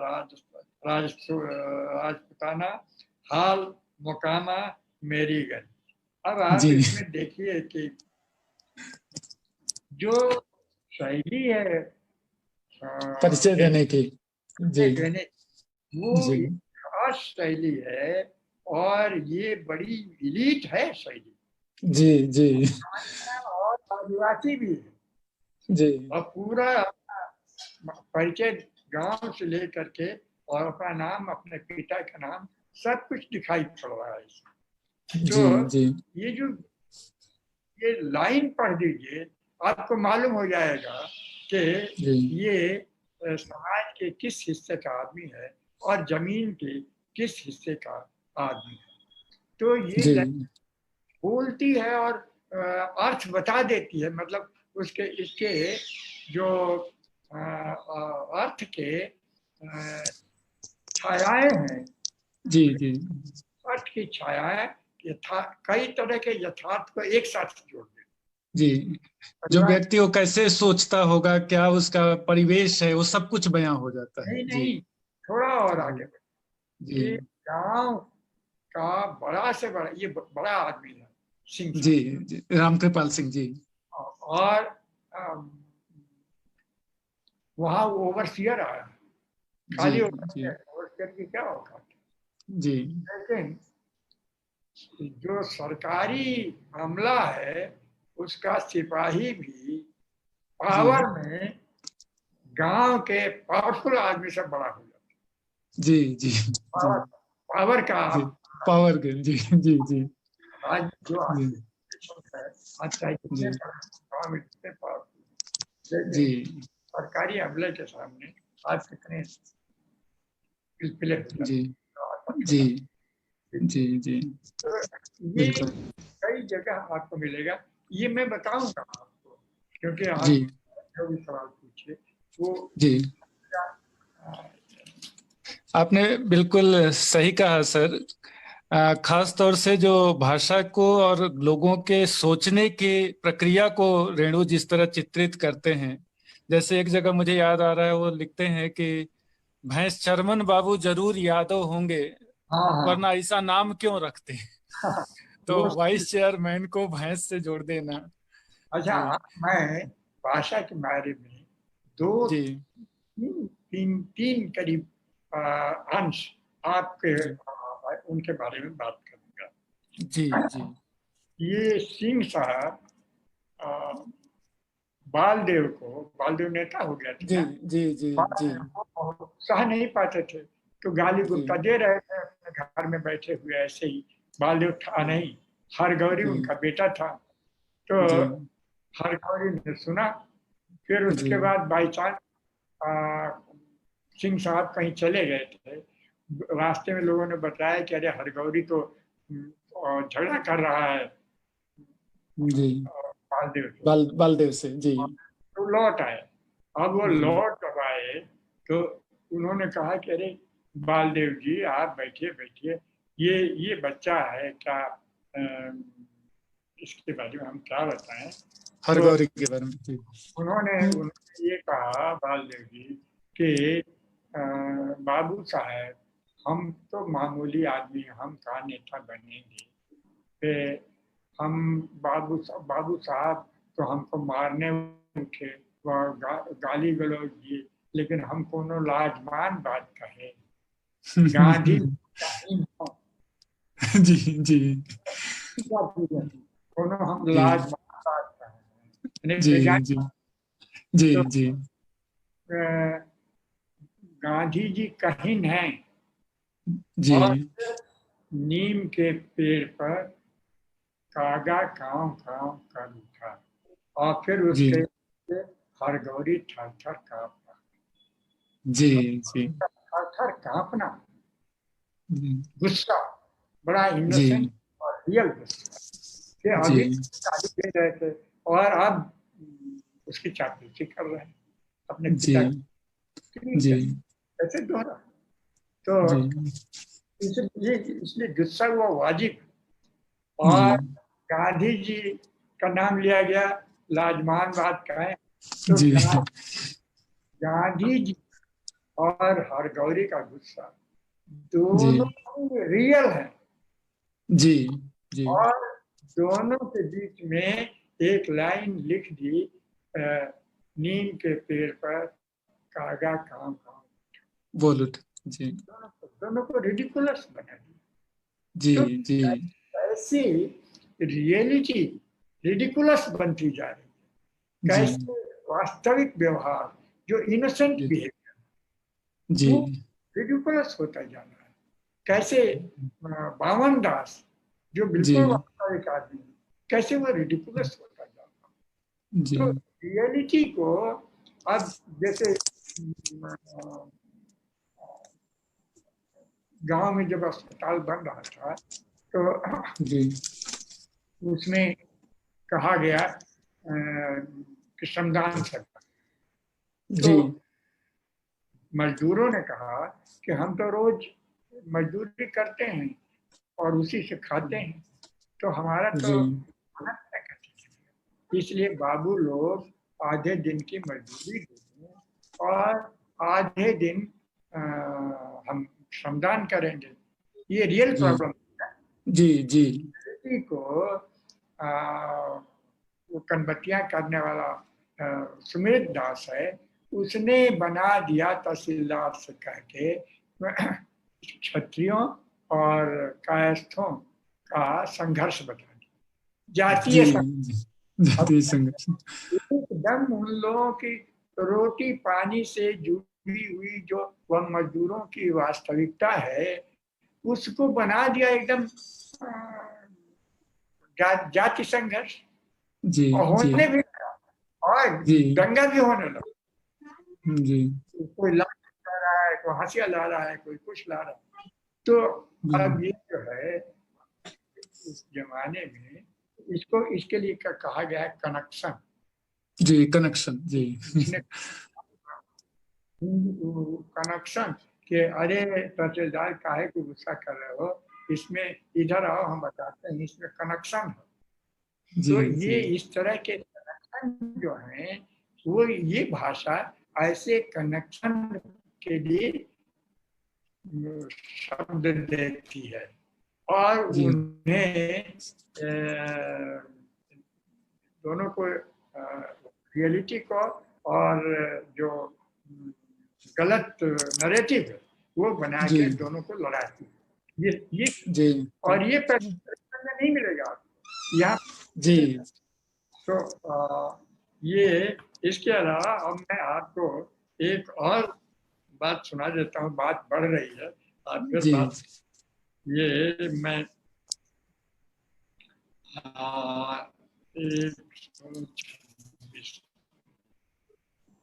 राजपुताना, हाल मुकामा मेरीगंज। अब आप इसमें देखिए कि जो शैली है परिचय देने की, वो खास शैली है, और ये बड़ी इलीट है शैली। जी जी और आदिवासी भी है जी, और पूरा परिचय गांव से लेकर के और अपना नाम, अपने पिता का नाम, सब कुछ दिखाई पड़ रहा है इसमें। तो जी ये लाइन पढ़ दीजिए, आपको मालूम हो जाएगा कि ये समाज के किस हिस्से का आदमी है और जमीन के किस हिस्से का आदमी है। तो ये बोलती है और अर्थ बता देती है, मतलब उसके इसके जो अर्थ के छायाएं हैं, जी जी, अर्थ की छायाएं कई तरह के यथार्थ को एक साथ जोड़ दे। जी, जो व्यक्ति वो कैसे सोचता होगा, क्या उसका परिवेश है, वो सब कुछ बयां हो जाता है। नहीं, थोड़ा और आगे बढ़े। ये गांव का बड़ा से बड़ा, ये बड़ा आदमी है सिंह जी, रामकृपाल सिंह जी, और वहां ओवरसियर आया, खाली ओवरसियर की क्या औकात जी, लेकिन जो सरकारी अमला है उसका सिपाही भी पावर में गांव के पावरफुल आदमी से बड़ा हो जाता है। जी जी, पावर का पावर के, जी जी जी, आज जो है आज चाहे कितने पावरफुल, जी, सरकारी अमले के सामने आज कितने पिलपिले हो जाते हैं। जी जी जी, तो ये कई जगह आपको मिलेगा, ये मैं बताऊंगा आपको, क्योंकि आप जो भी सवाल पूछे वो जी, आपने बिल्कुल सही कहा सर। खास तौर से जो भाषा को और लोगों के सोचने की प्रक्रिया को रेणु जिस तरह चित्रित करते हैं, जैसे एक जगह मुझे याद आ रहा है, वो लिखते हैं कि भैंस चरमन बाबू जरूर यादव होंगे, हाँ हाँ। वरना ऐसा नाम क्यों रखते हैं। तो वो वाइस चेयरमैन को भैंस से जोड़ देना। अच्छा, जी मैं भाषा के बारे में दो जी तीन तीन करीब अंश आपके जी उनके बारे में बात करूंगा। जी जी ये सिंह साहब अ, बालदेव नेता हो गया था जी ना, जी जी जी बालदेव को सह नहीं पाते थे, तो गाली जी गुप्ता दे रहे थे अपने घर में बैठे हुए ऐसे ही। बालदेव था नहीं, हरगौरी जी उनका बेटा था। तो जी हरगौरी ने सुना, फिर जी उसके बाद बाई चांस सिंह साहब कहीं चले गए थे, रास्ते में लोगों ने बताया कि अरे हरगौरी तो झगड़ा कर रहा है जी बालदेव से। बालदेव से। जी तो लौट आए। अब वो जी लौट जब आए तो उन्होंने कहा कि अरे बालदेव जी आप बैठिए बैठिए, ये बच्चा है क्या, इसके बारे में हम क्या बताएं। तो हरगौरी के बारे में। जी उन्होंने ये कहा बालदेव जी कि बाबू साहब हम तो मामूली आदमी हैं, हम कहाँ नेता बनेंगे। फिर हम बाबू साहब तो हमको मारने उठे, गाली गलौज दिए, लेकिन हम कोनो लाजमान बात कहे, गांधी का हिंद हूं, जी जी कोनो हम जी लाजमान बात कहे जी बेजान। जी जी तो जी गांधी जी कहीन हैं, जी और नीम के पेड़ पर कागा कांव कांव कर उठा, और फिर जी उसके हरगौरी थर थर कांपा। जी जी थर थर कांपना, जी गुस्सा, बड़ा इनोसेंट जी और रियल गुस्सा, कि जी अभी गाली दे रहे थे और अब उसकी चापलूसी कर रहे हैं अपने जी पिता की। जी कैसे दोहरा। तो जी इसलिए गुस्सा हुआ वाजिब। जी और गांधी जी का नाम लिया गया, लाजमान बात कहें तो जी गांधी जी और हरगौरी का गुस्सा जी दोनों रियल है, जी जी और दोनों के बीच में एक लाइन लिख दी, नीम के पेड़ पर कागा काम काम। बोल उठ। जी दोनों को रिडिकुलस बना दिया। जी तो जी कैसे रियलिटी रिडिकुलस बनती जा रही है, जी कैसे वास्तविक व्यवहार जो इनोसेंट जी बिहेवियर जी वो रिडिकुलस होता जा रहा है। कैसे बावन दास जो जी बिल्कुल वास्तविक आदमी है, कैसे वो रिडिकुलस होता जा रहा है। जी तो रियलिटी को अब जैसे अ, गांव में जब अस्पताल बन रहा था तो जी उसमें कहा गया कि श्रमदान करना। तो जी मजदूरों ने कहा कि हम तो रोज मजदूरी करते हैं और उसी से खाते हैं, तो हमारा तो जी खाना क्या करते, इसलिए बाबू लोग आधे दिन की मजदूरी देंगे और आधे दिन हम श्रमदान करेंगे। ये रियल जी प्रॉब्लम है। जी जी बेटी को वो कनबत्तियां करने वाला सुमित दास है, उसने बना दिया तहसीलदार से कह के क्षत्रियों और कायस्थों का संघर्ष बता दिया, जी जातीय जी अब जातीय संघर्ष। एकदम उन लोगों की रोटी पानी से जुड़ी हुई जो वह मजदूरों की वास्तविकता है, उसको बना दिया एकदम जाति संघर्ष। जी और जी होने भी लगा, और जी दंगा भी होने लगा। जी कोई लाठी ला रहा है, कोई हंसिया ला रहा है, कोई कुछ ला रहा है। तो जी अब ये जो है इस जमाने में इसको इसके लिए कहा गया है कनेक्शन। G connection. जी इसने कनेक्शन के अरे तहसीलदार काहे को गुस्सा कर रहे हो, इसमें इधर आओ हम बताते हैं, इसमें कनेक्शन है। जी तो जी ये इस तरह के कनेक्शन जो हैं वो ये भाषा ऐसे कनेक्शन के लिए शब्द देती है और उन्हें दोनों को, रियलिटी को और जो गलत नरेटिव है वो बना के दोनों को लड़ाती है। ये और ये पैटर्न में नहीं मिलेगा यहाँ जी। तो ये इसके अलावा अब मैं आपको एक और बात सुना देता हूँ। बात बढ़ रही है आपके पास। ये मैं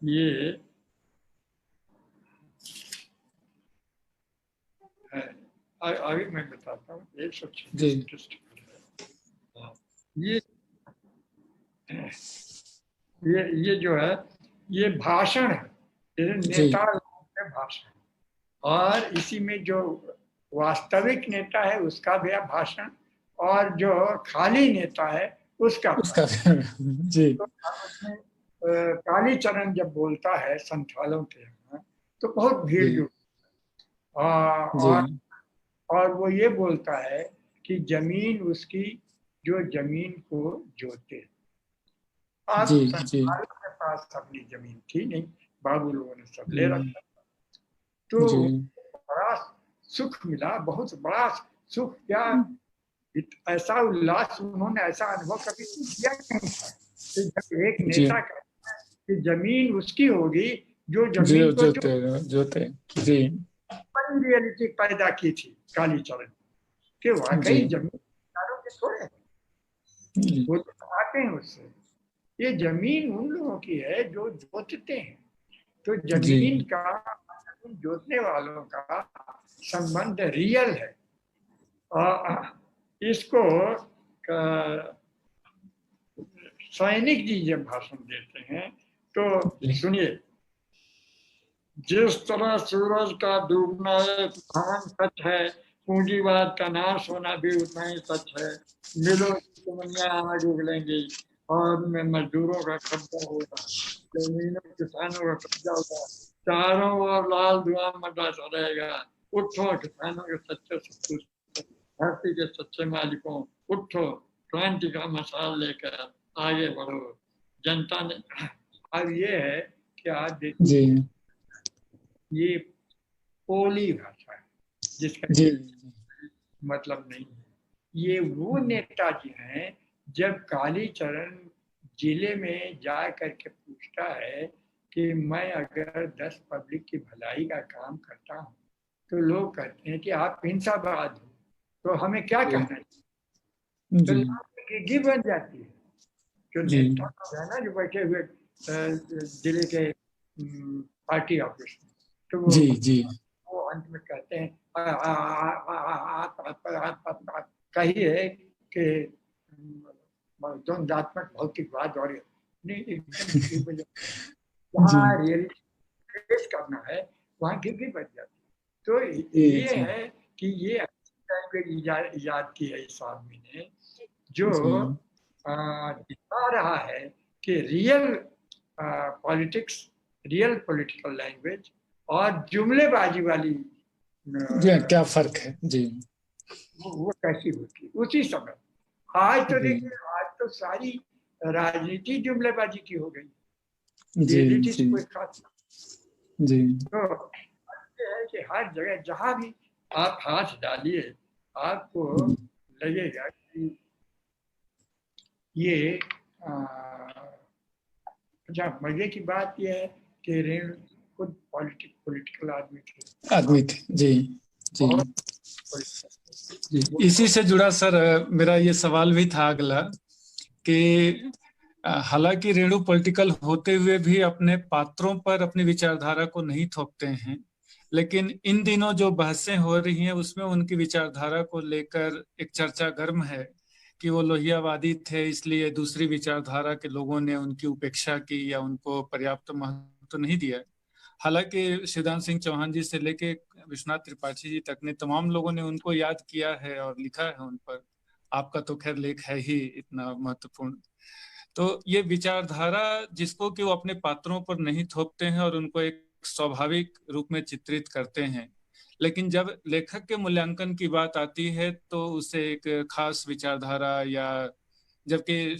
ये आगे मैं बताता हूँ। 136 ये जो है ये भाषण है, नेता के भाषण, और इसी में जो वास्तविक नेता है उसका भी भाषण और जो खाली नेता है उसका जी। तो कालीचरण जब बोलता है संथालों के यहाँ तो बहुत भीड़ जुट और वो ये बोलता है कि जमीन उसकी जो जमीन को जोते। अब संथालों के पास अपनी जमीन थी नहीं, बाबू लोगों ने सब ले रखा, तो बड़ा सुख मिला, बहुत बड़ा सुख। क्या ऐसा उल्लास उन्होंने ऐसा अनुभव कभी किया नहीं था कि जब एक नेता कहता है कि जमीन उसकी होगी जो जमीन को जोते। जी। बड़ी रियलिटी पैदा की थी कालीचरण कि वाकई जमीन किसानों के थोड़े वो तो आते हैं उससे। ये जमीन उन लोगों की है जो जोतते हैं। तो जमीन का जोतने वालों का संबंध रियल है। इसको सैनिक जी जब भाषण देते हैं तो सुनिए। जिस तरह सूरज का डूबना एक महान सच है, पूंजीवाद का नाश होना भी उतना ही सच है। मिलों की दुनिया डूब लेंगी और में मजदूरों का कब्जा होगा, जमीनों किसानों का कब्जा होगा, चारों ओर लाल धुआं मंडराता रहेगा। उठो किसानों के सच्चे सपूत, धरती के सच्चे मालिकों, उठो, क्रांति का मशाल लेकर आगे बढ़ो। जनता ने अब ये है कि आज देखिए ये पोली भाषा है जिसका मतलब नहीं है। ये वो नेताजी हैं जब कालीचरण जिले में जा करके पूछता है कि मैं अगर 10 पब्लिक की भलाई का काम करता हूँ तो लोग कहते हैं कि आप हिंसावाद हो, तो हमें क्या कहना चाहिए? तो गिगी बन जाती है। जो नेता है ना जो बैठे हुए जिले के पार्टी ऑफिस में, तो वो अंत में कहते हैं आप कहिए कि द्वंद्वात्मक भौतिकवाद और नहीं वहाँ रियलिटी करना है, वहाँ गिगी बन जाती है। तो ये है कि ये लैंग्वेज इजाद की है इस आदमी ने जो दिखा रहा है कि real politics, real political language और जुमलेबाजी वाली क्या फर्क है जी। वो कैसी होती उसी समय। आज तो देखिए, आज तो सारी राजनीति जुमलेबाजी की हो गई, रियलिटी कोई खास जी। तो है कि हर जगह जहां भी आप हाथ डालिए आपको लगेगा कि ये अच्छा। मजे की बात यह है कि रेणु खुद पॉलिटिकल आदमी थे जी जी। इसी से जुड़ा सर मेरा ये सवाल भी था अगला कि हालांकि रेणु पॉलिटिकल होते हुए भी अपने पात्रों पर अपनी विचारधारा को नहीं थोपते हैं, लेकिन इन दिनों जो बहसें हो रही हैं उसमें उनकी विचारधारा को लेकर एक चर्चा गर्म है कि वो लोहियावादी थे इसलिए दूसरी विचारधारा के लोगों ने उनकी उपेक्षा की या उनको पर्याप्त महत्व नहीं दिया। हालांकि शिवदान सिंह चौहान जी से लेके विश्वनाथ त्रिपाठी जी तक ने तमाम लोगों ने उनको याद किया है और लिखा है उन पर। आपका तो खैर लेख है ही इतना महत्वपूर्ण। तो ये विचारधारा जिसको कि वो अपने पात्रों पर नहीं थोपते हैं और उनको एक स्वाभाविक रूप में चित्रित करते हैं, लेकिन जब लेखक के मूल्यांकन की बात आती है तो उसे एक खास विचारधारा, या जबकि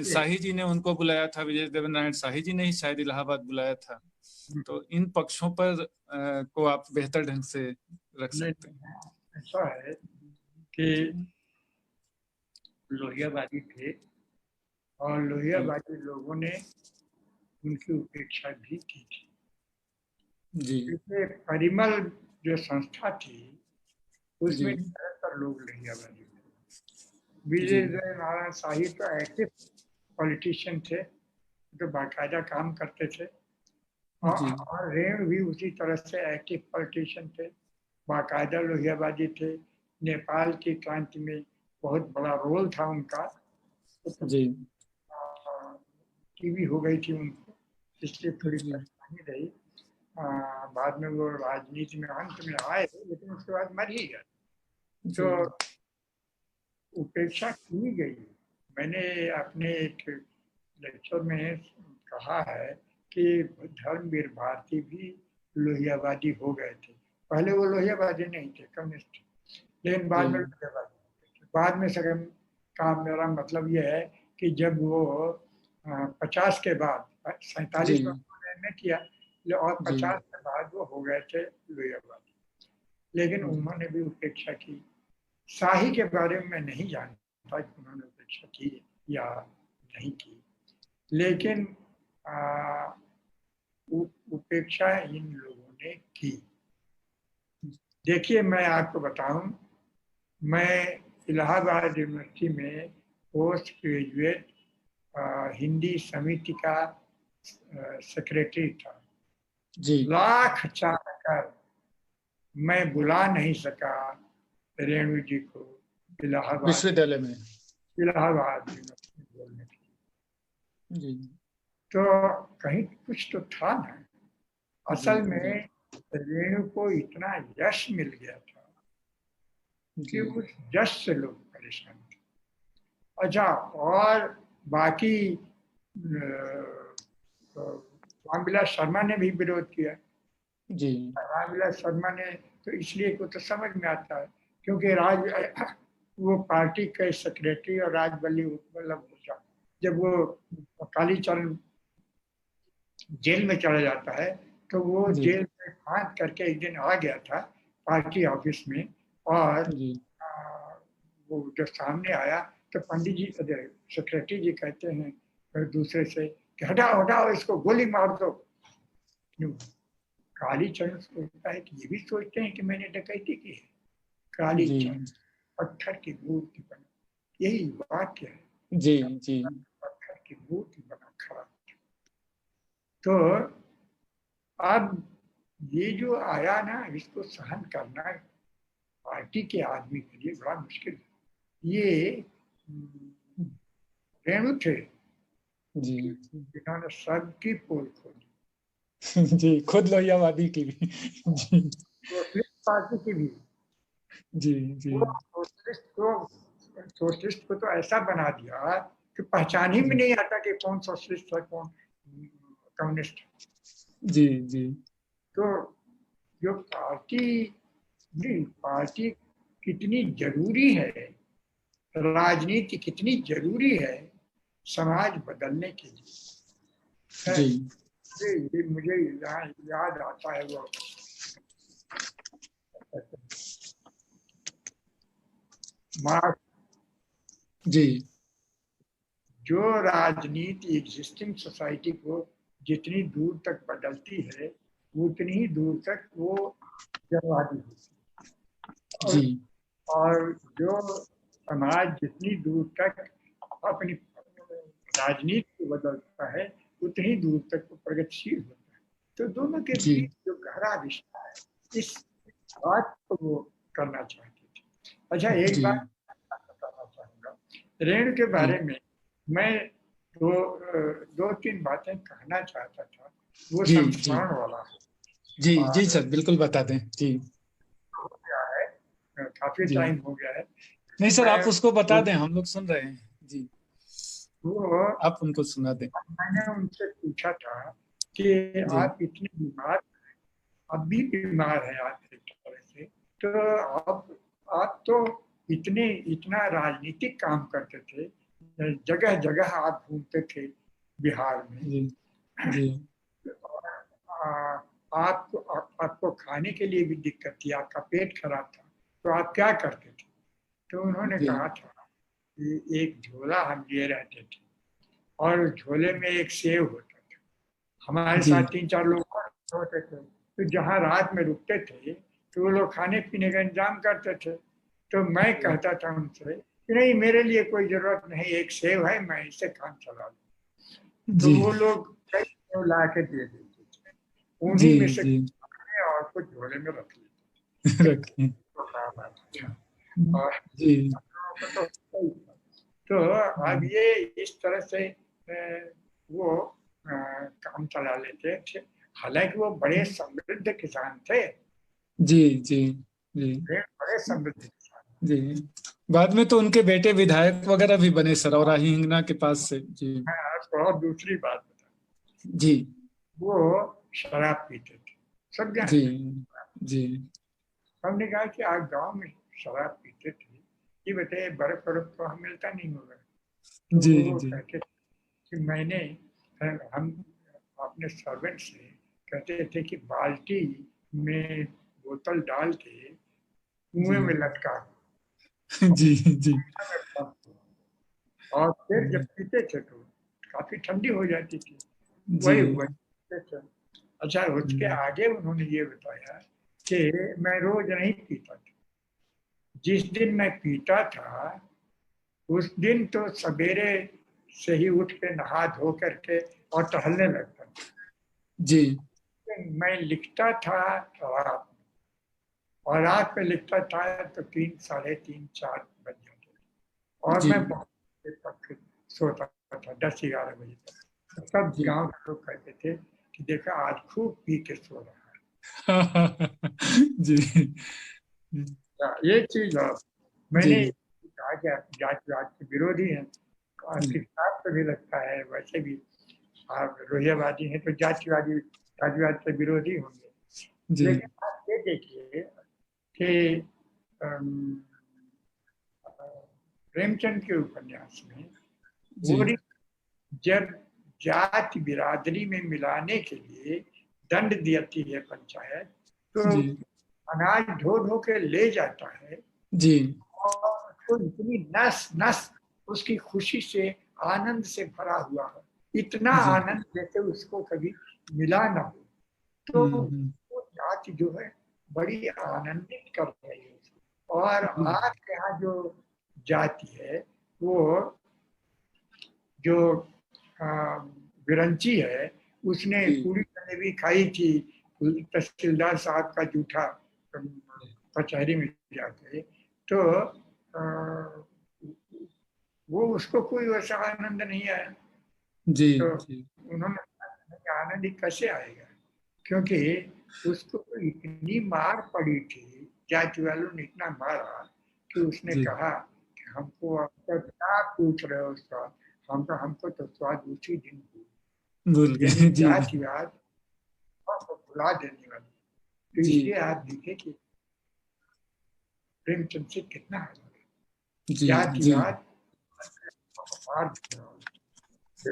शाही जी ने उनको बुलाया था, विजय देव नारायण शाही जी ने ही शायद इलाहाबाद बुलाया था, तो इन पक्षों पर को आप बेहतर ढंग से रख सकते हैं। ऐसा है कि लोहियावादी थे और लोहियावादी लोगों ने उनकी उपेक्षा भी की थी जी क्योंकि परिमल जो संस्था थी उसमें जी ज्यादातर लोग लोहियावादी थे। जी विजय नारायण शाही तो एक्टिव पॉलिटिशियन थे, तो बाकायदा काम करते थे जी और रेण भी उसी तरह से एक्टिव पॉलिटिशियन थे, बाकायदा लोहियावादी थे। नेपाल की क्रांति में बहुत बड़ा रोल था उनका, तो जी टीवी हो गई थी उनको, इसलिए थोड़ी जी परेशानी रही। बाद में वो राजनीति में अंत में आए, लेकिन उसके बाद मर ही गए। तो उपेक्षा की गई। मैंने अपने एक लेक्चर में कहा है कि धर्मवीर भारती भी लोहियावादी हो गए थे। पहले वो लोहियावादी नहीं थे, कम्युनिस्ट, लेकिन बाद में लोहियावादी हो गए थे। बाद में सगम का मेरा मतलब ये है कि जब वो 50 के बाद 47 में उन्होंने किया और 50 के बाद वो हो गए थे लोहियावादी, लेकिन उन्होंने भी उपेक्षा की। शाही के बारे में मैं नहीं जानता कि उन्होंने उपेक्षा की या नहीं की, लेकिन उपेक्षा इन लोगों ने की। देखिए मैं आपको बताऊं, मैं इलाहाबाद यूनिवर्सिटी में पोस्ट ग्रेजुएट हिंदी समिति का सेक्रेटरी था। लाख चाहकर मैं बुला नहीं सका रेणु जी को इलाहाबाद विश्वविद्यालय में, इलाहाबाद यूनिवर्सिटी बोलने के लिए। तो कहीं कुछ तो था ना। असल में रेणु को इतना यश मिल गया था कि उस यश से लोग परेशान थे। अच्छा, और बाकी रामविलास शर्मा ने भी विरोध किया। रामविलास शर्मा ने तो इसलिए को तो समझ में आता है क्योंकि वो पार्टी के सेक्रेटरी और राजवल्लभ जब वो कालीचरण जेल में चला जाता है तो वो जेल में फांद करके एक दिन आ गया था पार्टी ऑफिस में, और वो जब सामने आया तो पंडित जी सेक्रेटरी जी कहते हैं दूसरे से कि हटाओ हटाओ इसको, गोली मार दो। कालीचरण सोचता है कि ये भी सोचते हैं कि मैंने डकैती की है। कालीचरण पत्थर की मूर्ति बना, यही वाक्य है। जी जी पत्थर की मूर्ति बना खड़ा। तो अब ये जो आया ना, इसको सहन करना पार्टी के आदमी के लिए बड़ा मुश्किल है। ये रेणु थे जिन्होंने सबकी पोल खोली। जी, खुद लोहियावादी की भी जी पार्टी की भी जी जी सोशलिस्ट को तो ऐसा बना दिया कि पहचान ही में नहीं आता कि कौन सोशलिस्ट है कौन कम्युनिस्ट। जी जी तो जो पार्टी कितनी जरूरी है, राजनीति कितनी जरूरी है समाज बदलने के लिए। जी मुझे याद आता है वो मार्क्स, जी जो राजनीति एग्जिस्टिंग सोसाइटी को जितनी दूर तक बदलती है उतनी ही दूर तक वो जड़वादी होती है, और जो समाज जितनी दूर तक अपनी राजनीति को बदलता है उतनी दूर तक वो प्रगतिशील होता है। तो दोनों के बीच जो गहरा रिश्ता है, इस बात को वो करना चाहते थे। अच्छा, एक बात बताना चाहूंगा रेणु के बारे में। मैं दो तीन बातें कहना चाहता था, वो संस्मरण वाला है। जी जी सर, बिल्कुल बता दें। जी हो गया है, काफी टाइम हो गया है। नहीं सर, आप उसको बता दें, हम लोग सुन रहे हैं। जी वो आप उनको सुना दें। मैंने उनसे पूछा था कि आप इतने बीमार, अब भी बीमार हैं आप, तो आप तो इतना राजनीतिक काम करते थे, जगह जगह आप घूमते थे बिहार में। जी जी आपको खाने के लिए भी दिक्कत थी, आपका पेट खराब था, तो आप क्या करते थे? तो उन्होंने जी कहा था कि एक झोला हम लिए रहते थे और झोले में एक सेव होता था, हमारे जी साथ 3-4 लोग और होते थे, तो जहाँ रात में रुकते थे तो वो लोग खाने पीने का इंतजाम करते थे। तो मैं कहता था उनसे कि नहीं, मेरे लिए कोई जरूरत नहीं, एक सेव है, मैं इससे काम चला लूँ। तो जी वो लोग कई सेव ला के दे देते थे, जी उन्हीं में से जी और कुछ झोले में रख लेते रखिए। और जी तो अब ये इस तरह से वो काम चला लेते थे। हालांकि वो बड़े समृद्ध किसान थे, जी जी जी बड़े समृद्ध किसान। जी। बाद में तो उनके बेटे विधायक वगैरह भी बने सर, और हिंगना के पास से। जी मैं आपको और दूसरी बात बता, जी वो शराब पीते थे, सब जी जानते। जी हमने कहा कि आप गांव में शराब पीते थे, ये बताइए बर्फ बर्फ तो हम मिलता नहीं होगा। तो जी वो जी कहते थे कि हम अपने सर्वेंट से कहते थे कि बाल्टी में बोतल डाल के कुएं में लटका जी जी और फिर जब पीते थे तो काफी ठंडी हो जाती थी। जी वही हुआ। अच्छा, उसके आगे उन्होंने ये बताया कि मैं रोज नहीं पीता था, जिस दिन मैं पीता था उस दिन तो सवेरे से ही उठ के नहा धो करके और टहलने लगता था। जी मैं लिखता था रात में, और रात में लिखता था तो 3, 3:30, 4 बज जाते थे, और जी मैं बहुत देर तक सोता था, 10-11 बजे तक। सब जी गांव के लोग कहते थे कि देखा आज खूब पी के सो रहा है। जी ये चीज जी मैंने कहा कि आप जातिवाद के विरोधी हैं, आपकी किताब से भी लगता है, वैसे भी आप रोहियावादी हैं तो जातिवाद के विरोधी होंगे। जी लेकिन आप ये देखिए कि प्रेमचंद के उपन्यास में जी वो जब जाति बिरादरी में मिलाने के लिए दंड देती है पंचायत, तो जी अनाज ढो ढो के ले जाता है जी और तो इतनी नस नस उसकी खुशी से आनंद से भरा हुआ है, इतना जी आनंद जैसे उसको कभी मिला ना हो। तो हम्म वो जाति जो है बड़ी आनंदित कर रही है उसको। और आज के यहाँ जो जाति है वो जो विरंची है, उसने जी पूरी जलेबी खाई थी तहसीलदार साहब का जूठा कचहरी में जाके, तो वो उसको कोई वैसा आनंद नहीं आया। जी तो जी उन्होंने कहा कि आनंद ही कैसे आएगा, क्योंकि उसको तो इतनी मार पड़ी थी, जाति वालों ने इतना मारा कि उसने जी कहा कि हमको अब तक क्या पूछ रहे हो स्वाद, हमको तो स्वाद उसी दिन भूल यानी गए। जी जातिवाद को भुला देने वाली। तो जी इसलिए आप देखें कि प्रेमचंद से कितना है जी जी जातिवाद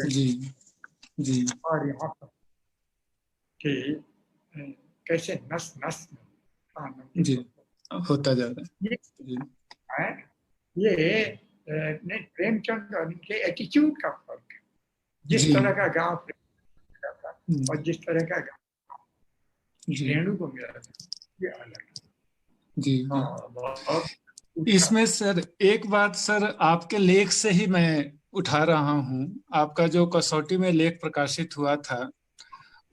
जी जी और यहाँ पर कि कैसे नस नस में आनंदित जी होता होता जा रहा है। है। है ये नहीं, प्रेमचंद और इनके एटीट्यूड का फर्क है। जिस जी तरह का गांव प्रेमचंद का था और जिस तरह का गांव जी रेणु को मिला था, ये अलग है। जी जी बहुत इसमें सर एक बात सर आपके लेख से ही मैं उठा रहा हूँ। आपका जो कसौटी में लेख प्रकाशित हुआ था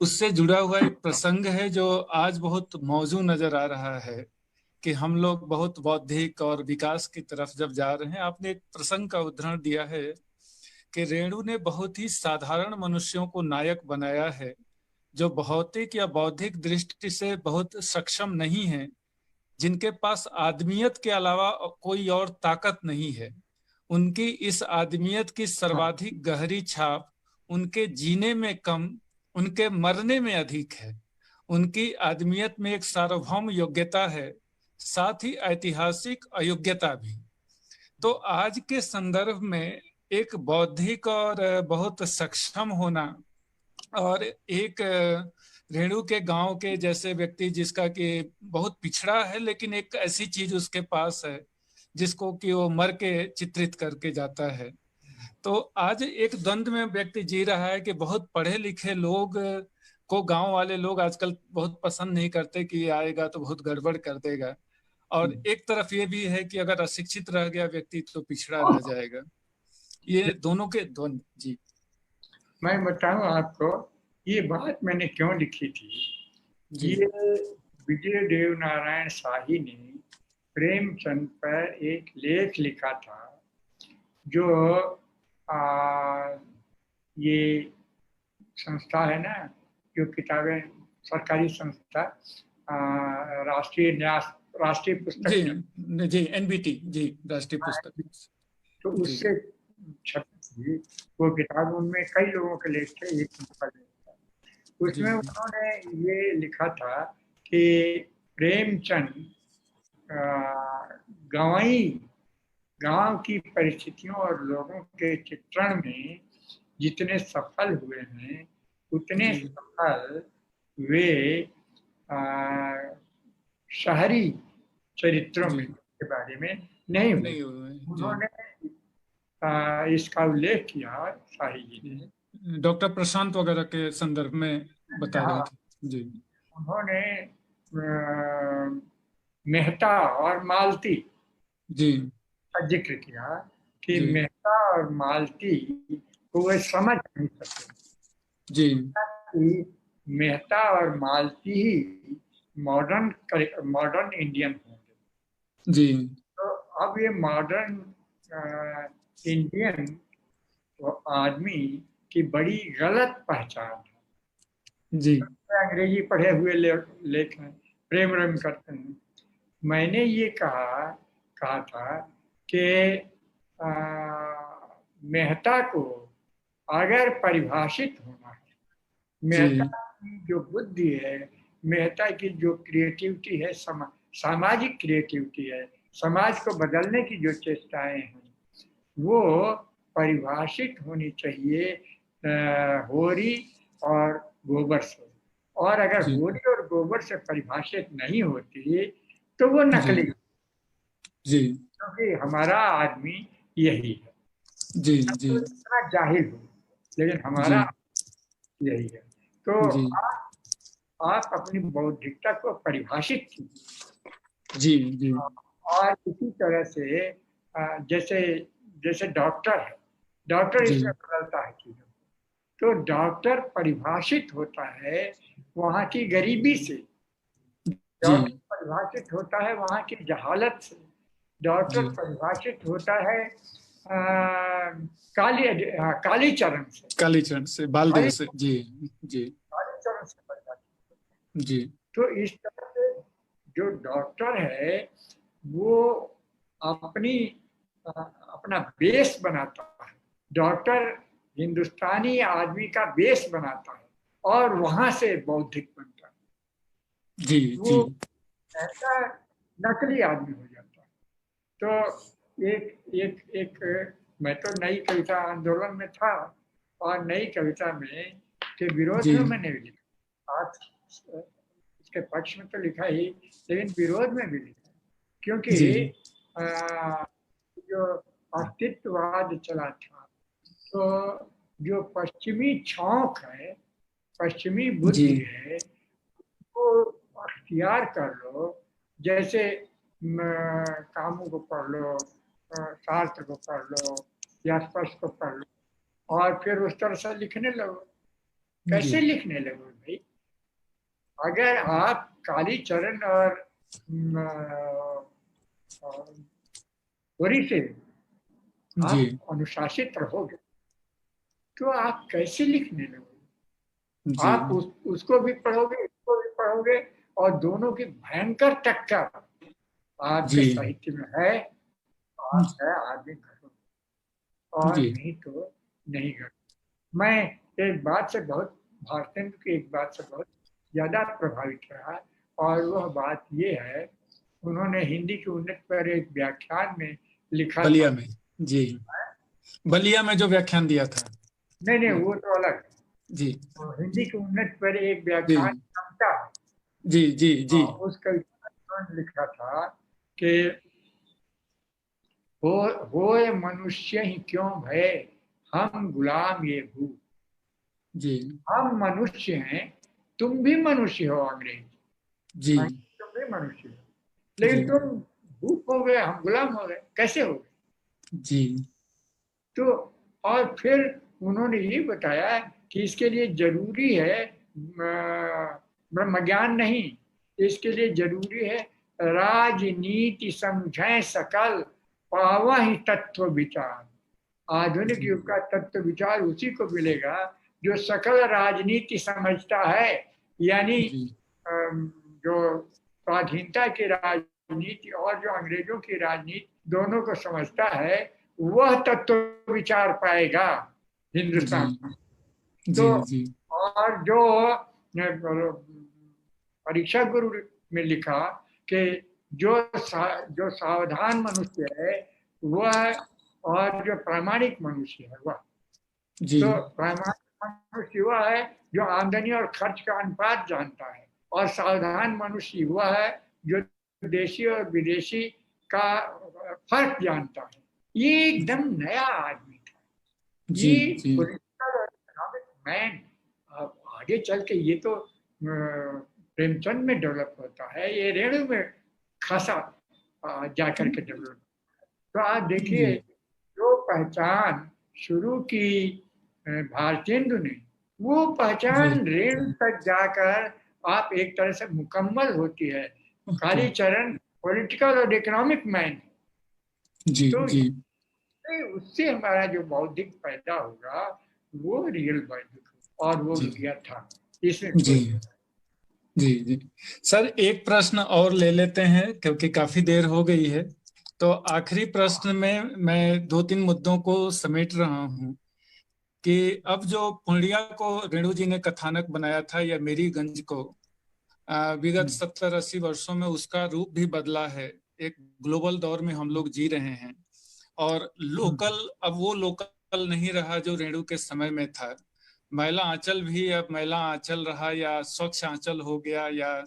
उससे जुड़ा हुआ एक प्रसंग है जो आज बहुत मौजू नजर आ रहा है कि हम लोग बहुत बौद्धिक और विकास की तरफ जब जा रहे हैं। आपने एक प्रसंग का उदाहरण दिया है कि रेणु ने बहुत ही साधारण मनुष्यों को नायक बनाया है जो भौतिक या बौद्धिक दृष्टि से बहुत सक्षम नहीं है, जिनके पास आदमियत के अलावा कोई और ताकत नहीं है। उनकी इस आदमियत की सर्वाधिक गहरी छाप उनके जीने में कम, उनके मरने में अधिक है। उनकी आदमियत में एक सार्वभौम योग्यता है साथ ही ऐतिहासिक अयोग्यता भी। तो आज के संदर्भ में एक बौद्धिक और बहुत सक्षम होना और एक रेणु के गांव के जैसे व्यक्ति जिसका कि बहुत पिछड़ा है लेकिन एक ऐसी चीज उसके पास है जिसको कि वो मर के चित्रित करके जाता है। तो आज एक द्वंद्व में व्यक्ति जी रहा है कि बहुत पढ़े लिखे लोग को गांव वाले लोग आजकल बहुत पसंद नहीं करते कि आएगा तो बहुत गड़बड़ कर देगा, और एक तरफ ये भी है कि अगर अशिक्षित रह गया व्यक्ति तो पिछड़ा रह जाएगा। ये दोनों के द्वंद्व। जी मैं बताऊं आपको ये बात मैंने क्यों लिखी थी। ये विजय देव नारायण शाही ने प्रेमचंद पर एक लेख लिखा था जो ये संस्था है ना जो किताबें सरकारी संस्था राष्ट्रीय न्यास राष्ट्रीय पुस्तक जी एनबीटी जी राष्ट्रीय पुस्तक, तो उससे छपी थी वो किताब। उनमें कई लोगों के लेख थे, एक उनका लेख था। उसमें उन्होंने ये लिखा था कि प्रेमचंद गांव की परिस्थितियों और लोगों के चित्रण में जितने सफल हुए हैं उतने सफल वे शहरी चरित्रों में के बारे में नहीं हुए। उन्होंने इसका उल्लेख किया शाही जी ने, डॉक्टर प्रशांत वगैरह के संदर्भ में बता रहे थे जी। उन्होंने मेहता और मालती जी का जिक्र किया कि मेहता और मालती को वे समझ नहीं सकते जी कि मेहता और मालती ही मॉडर्न इंडियन होंगे जी। तो अब ये मॉडर्न इंडियन आदमी की बड़ी गलत पहचान है जी। अंग्रेजी पढ़े हुए लेख हैं, प्रेम रंग करते हैं। मैंने ये कहा था कि मेहता को अगर परिभाषित होना है, मेहता की जो बुद्धि है, मेहता की जो क्रिएटिविटी है, सामाजिक क्रिएटिविटी है, समाज को बदलने की जो चेष्टाएं हैं, वो परिभाषित होनी चाहिए होरी और गोबर से। और अगर होरी और गोबर से परिभाषित नहीं होती तो वो नकली जी, क्योंकि हमारा आदमी यही है जी जी। इतना जाहिल हो लेकिन हमारा यही है। तो आप अपनी बौद्धिकता को परिभाषित कीजिए जी जी। और इसी तरह से जैसे डॉक्टर है, डॉक्टर इसमें बदलता है चीजों। तो डॉक्टर परिभाषित होता है वहाँ की गरीबी से, डॉक्टर परिभाषित होता है वहाँ की जहालत से, डॉक्टर परिभाषित होता है कालीचरण से, बालदेव से जी जी, कालीचरण से परिभाषित जी। तो इस तरह से जो डॉक्टर है वो अपना बेस बनाता है। डॉक्टर हिंदुस्तानी आदमी का बेस बनाता है और वहां से बौद्धिक बनता है जी वो जी। ऐसा नकली आदमी हो जाता है। तो एक मैं तो नई कविता आंदोलन में था और नई कविता में के विरोध में मैंने भी लिखा, इसके पक्ष में तो लिखा ही लेकिन विरोध में भी लिखा, क्योंकि जो अस्तित्ववाद चला था तो जो पश्चिमी छौंक है, पश्चिमी बुद्धि है, वो अख्तियार कर लो। जैसे कामू को पढ़ लो, सार्त्र को पढ़ लो या स्पर्श को पढ़ लो और फिर उस तरह से लिखने लगो। कैसे लिखने लगो भाई? अगर आप कालीचरण और होरी से आप अनुशासित रहोगे तो आप कैसे लिखने लगोगे? आप उसको भी पढ़ोगे, इसको भी पढ़ोगे और दोनों की भयंकर टक्कर आपके साहित्य में है। आदमी करो और नहीं तो नहीं करो। मैं एक बात से बहुत भारतेंदु की एक बात से बहुत ज्यादा प्रभावित रहा और वह बात ये है उन्होंने हिंदी की उन्नति पर एक व्याख्यान में लिखा बलिया था। में, जी, बलिया में जो व्याख्यान दिया था। नहीं नहीं, वो तो अलग। जी तो हिंदी की उन्नति पर एक जी व्याख्यान क्षमता, जी जी जी उस कविता में उन्होंने लिखा था कि होए मनुष्य ही क्यों भय, हम गुलाम ये भू। जी हम मनुष्य हैं, तुम भी मनुष्य हो अंग्रेज, जी तुम भी मनुष्य हो, लेकिन जी तुम भूख हो गए, हम गुलाम हो गए, कैसे हो गए? जी तो और फिर उन्होंने ये बताया कि इसके लिए जरूरी है ब्रह्म ज्ञान नहीं, इसके लिए जरूरी है राजनीति समझें सकल, पावहि तत्व विचार। आधुनिक युग का तत्व विचार उसी को मिलेगा जो सकल राजनीति समझता है, यानी जी जो स्वाधीनता की राजनीति और जो अंग्रेजों की राजनीति दोनों को समझता है, वह तत्व विचार पाएगा हिंदुस्तान में। जी तो जी और जो परीक्षा गुरु में लिखा कि जो सावधान मनुष्य है वह, और जो प्रामाणिक मनुष्य है वह, जी तो प्रामाणिक मनुष्य वह है जो आमदनी और खर्च का अनुपात जानता है, और सावधान मनुष्य वह है जो देशी और विदेशी का फर्क जानता है। ये एकदम नया आदमी था, जी ये जी पॉलिटिकल और इकोनॉमिक मैन। आगे चल के ये तो प्रेमचंद में डेवलप होता है, ये रेणु में खासा जाकर के डेवलप। तो आप देखिए, जो पहचान शुरू की भारतेंदु ने, वो पहचान रेणु तक जाकर आप एक तरह से मुकम्मल होती है। कालीचरण पॉलिटिकल और इकोनॉमिक मैन, जी तो जी उससे हमारा जो बौद्धिक पैदा होगा वो रियल बौद्धिक, और वो किया था इसमें जी जी जी। सर एक प्रश्न और ले लेते हैं क्योंकि काफी देर हो गई है, तो आखिरी प्रश्न में मैं दो तीन मुद्दों को समेट रहा हूँ कि अब जो पूर्णिया को रेणु जी ने कथानक बनाया था या मेरीगंज को, विगत 70-80 वर्षों में उसका रूप भी बदला है। एक ग्लोबल दौर में हम लोग जी रहे हैं और लोकल अब वो लोकल नहीं रहा जो रेणु के समय में था। महिला आंचल भी अब महिला आंचल रहा या स्वच्छ आंचल हो गया, या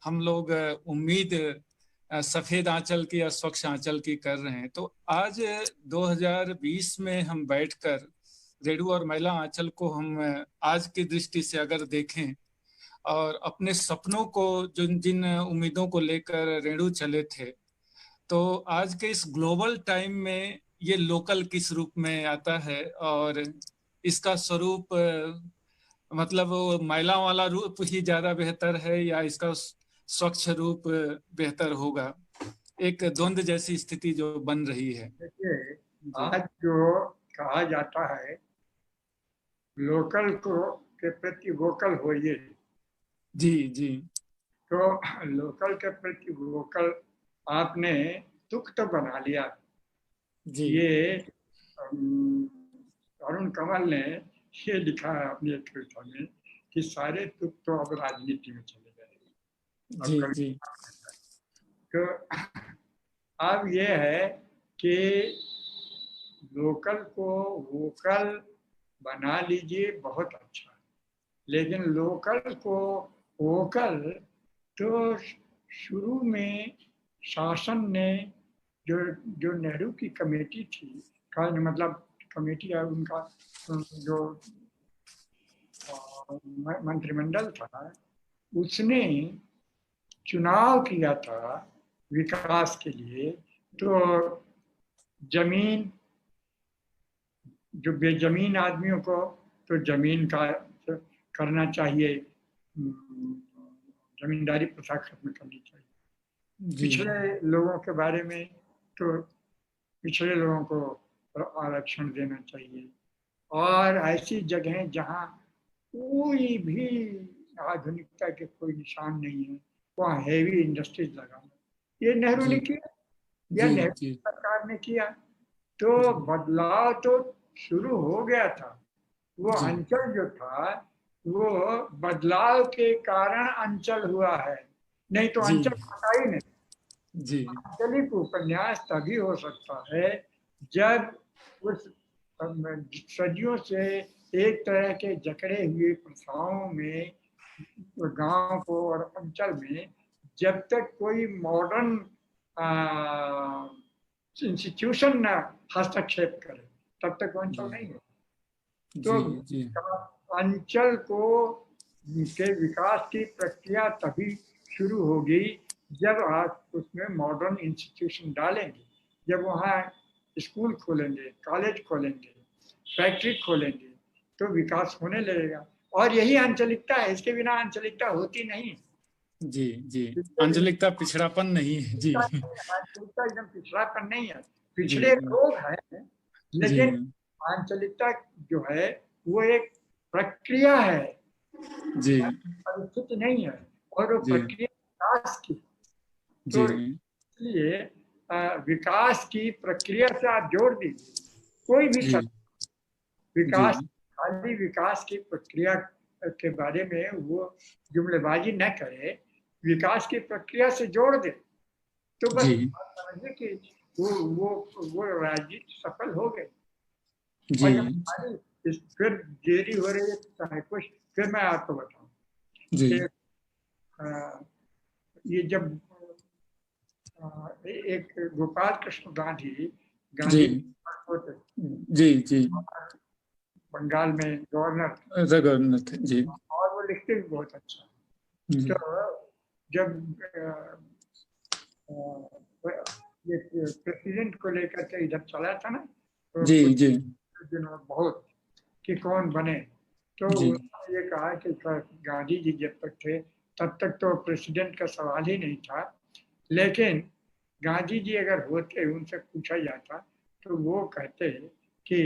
हम लोग उम्मीद सफेद आंचल की या स्वच्छ आंचल की कर रहे हैं। तो आज 2020 में हम बैठकर रेणु और महिला आंचल को हम आज की दृष्टि से अगर देखें और अपने सपनों को, जिन जिन उम्मीदों को लेकर रेणु चले थे, तो आज के इस ग्लोबल टाइम में ये लोकल किस रूप में आता है और इसका स्वरूप मतलब वो महिला वाला रूप ही ज्यादा बेहतर है या इसका स्वच्छ रूप बेहतर होगा? एक द्वंद्व जैसी स्थिति जो बन रही है। देखिए, आज जो कहा जाता है लोकल को के प्रति वोकल होइए, जी जी तो लोकल के प्रति वोकल आपने तुक तो बना लिया। जी ये अरुण कमल ने ये लिखा है अपनी एक कविता में कि सारे तुक तो अब राजनीति में चले गए। जी जी तो अब ये है कि लोकल को वोकल बना लीजिए, बहुत अच्छा, लेकिन लोकल को वोकल तो शुरू में शासन ने जो जो नेहरू की कमेटी थी, का मतलब कमेटी है उनका जो मंत्रिमंडल था, उसने चुनाव किया था विकास के लिए। तो जमीन, जो बेजमीन आदमियों को तो जमीन का करना चाहिए, जमींदारी प्रथा खत्म करनी चाहिए। पिछड़े लोगों के बारे में तो पिछड़े लोगों को आरक्षण देना चाहिए, और ऐसी जगह जहाँ कोई भी आधुनिकता के कोई निशान नहीं है वहाँ हेवी इंडस्ट्रीज लगाना, ये नेहरू ने किया या नेहरू सरकार ने किया। तो बदलाव तो शुरू हो गया था। वो अंचल जो था वो बदलाव के कारण अंचल हुआ है, नहीं तो अंचल होता ही नहीं। जी आंचलिक उपन्यास तभी हो सकता है जब उस सदियों से एक तरह के जकड़े हुए प्रथाओं में गांव को और अंचल में जब तक कोई मॉडर्न इंस्टीट्यूशन न हस्तक्षेप करे तब तक वो अंचल नहीं हो। तो जी जी अंचल को के विकास की प्रक्रिया तभी शुरू होगी जब आप उसमें मॉडर्न इंस्टीट्यूशन डालेंगे, जब वहाँ स्कूल खोलेंगे, कॉलेज खोलेंगे, फैक्ट्री खोलेंगे, तो विकास होने लगेगा। और यही आंचलिकता है, इसके बिना आंचलिकता होती नहीं। जी जी आंचलिकता पिछड़ापन नहीं है। जी आंचलिकता एकदम पिछड़ापन नहीं है, जी पिछड़े लोग हैं, जी लेकिन आंचलिकता जो है वो एक प्रक्रिया है, जी परिस्थिति नहीं है, और वो जी प्रक्रिया विकास की। जी तो इसलिए विकास की प्रक्रिया से आप जोड़ दीजिए कोई भी जी जी विकास, खाली विकास की प्रक्रिया के बारे में वो जुमलेबाजी न करे, विकास की प्रक्रिया से जोड़ दे, तो बस जी समझिए कि वो राजनीति सफल हो गई। और जी जब खाली फिर देरी हो रही है चाहे कुछ, फिर मैं आपको बताऊं जी कि ये जब एक गोपाल कृष्ण गांधी जी गांधी होते जी जी बंगाल में गवर्नर, रघुनाथ जी और वो लिखते भी बहुत अच्छा। जी तो जब ये प्रेसिडेंट को लेकर के इधर चला था ना, तो जी कुछ जी दिनों बहुत कि कौन बने, तो जी उन्होंने ये कहा कि गांधी जी जब तक थे तब तक तो प्रेसिडेंट का सवाल ही नहीं था, लेकिन गांधी जी अगर होते, उनसे पूछा जाता तो वो कहते कि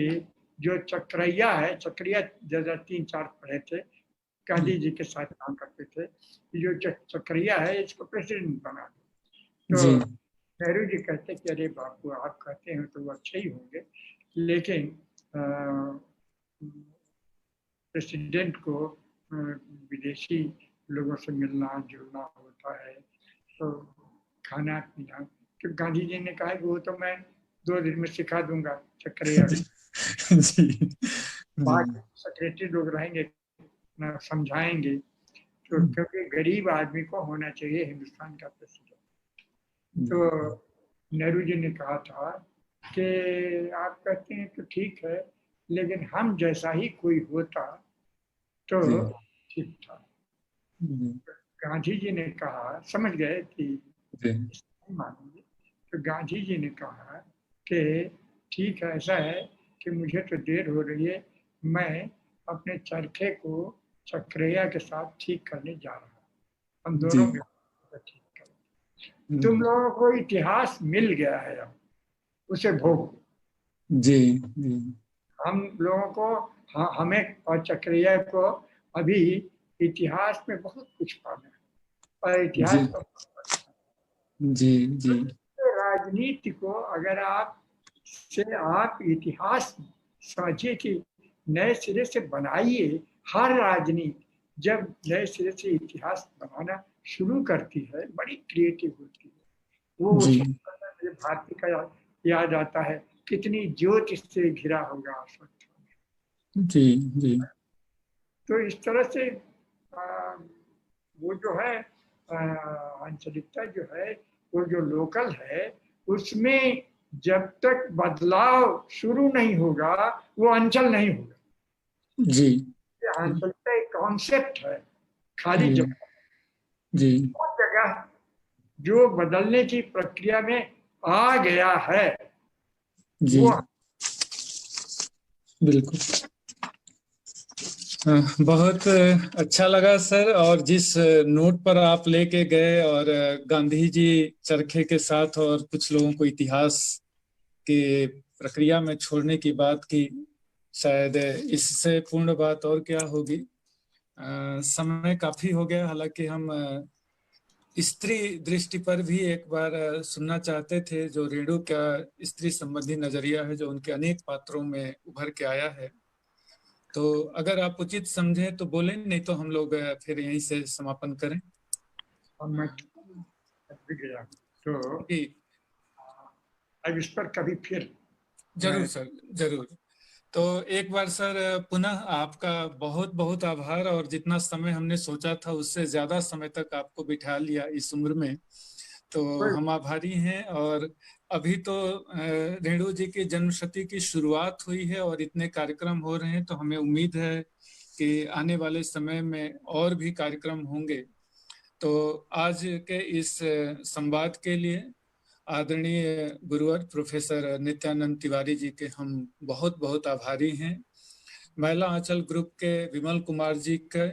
जो चक्रिया है, चक्रिया जरा 3-4 पढ़े थे, गांधी जी के साथ काम करते थे, जो चक्रिया है इसको प्रेसिडेंट बना दो। जी तो नेहरू जी कहते कि अरे बापू, आप कहते हैं तो वो अच्छे ही होंगे, लेकिन प्रेसिडेंट को विदेशी लोगों से मिलना जुलना होता है, तो खाना पीना, तो गांधी जी ने कहा कि वो तो मैं 2 दिन में सिखा दूंगा चक्रिया। जी जी बाकी सेक्रेटरी लोग रहेंगे ना, समझाएंगे। तो क्योंकि गरीब आदमी को होना चाहिए हिंदुस्तान का प्रेसिडेंट। तो नेहरू जी ने कहा था कि आप कहते हैं तो ठीक है, लेकिन हम जैसा ही कोई होता तो ठीक था। गांधी जी ने कहा, समझ गए कि नहीं मानेंगे, तो गांधी जी ने कहा कि ठीक है, ऐसा है कि मुझे तो देर हो रही है, मैं अपने चरखे को चक्रिया के साथ ठीक करने जा रहा हूँ, हम दोनों मिलकर ठीक करें। तुम लोगों को इतिहास मिल गया है, अब उसे भोगो। जी जी हम लोगों को, हमें और चक्रिया को अभी इतिहास में बहुत कुछ पाना है, और जी इतिहास तो जी जी राजनीति को अगर आप इतिहास समझिए कि नए सिरे से बनाइए। हर राजनीति जब नए सिरे से इतिहास बनाना शुरू करती है, बड़ी क्रिएटिव होती है। वो जी मुझे भारती का याद आता है, कितनी ज्योति से घिरा होगा अश्वत्थामा। जी जी तो इस तरह से वो जो है आंचलिकता जो है, वो जो लोकल है, उसमें जब तक बदलाव शुरू नहीं होगा वो अंचल नहीं होगा। जी आंचलिकता एक कॉन्सेप्ट है, खाली जी जगह, जी वो जगह जो बदलने की प्रक्रिया में आ गया है जी वो। बिल्कुल। बहुत अच्छा लगा सर, और जिस नोट पर आप लेके गए, और गांधी जी चरखे के साथ और कुछ लोगों को इतिहास के प्रक्रिया में छोड़ने की बात की, शायद इससे पूर्ण बात और क्या होगी। समय काफी हो गया, हालांकि हम स्त्री दृष्टि पर भी एक बार सुनना चाहते थे, जो रेणु का स्त्री संबंधी नजरिया है, जो उनके अनेक पात्रों में उभर के आया है। तो अगर आप उचित समझें तो बोलें, नहीं तो हम लोग फिर यहीं से समापन करें। और मैं भी गया। तो जी अब इस पर कभी फिर जरूर सर, जरूर। तो एक बार सर पुनः आपका बहुत बहुत आभार, और जितना समय हमने सोचा था उससे ज्यादा समय तक आपको बिठा लिया इस उम्र में, तो हम आभारी हैं। और अभी तो रेणु जी की जन्मशती की शुरुआत हुई है और इतने कार्यक्रम हो रहे हैं, तो हमें उम्मीद है कि आने वाले समय में और भी कार्यक्रम होंगे। तो आज के इस संवाद के लिए आदरणीय गुरुवर प्रोफेसर नित्यानंद तिवारी जी के हम बहुत बहुत आभारी हैं। महिला आंचल ग्रुप के विमल कुमार जी के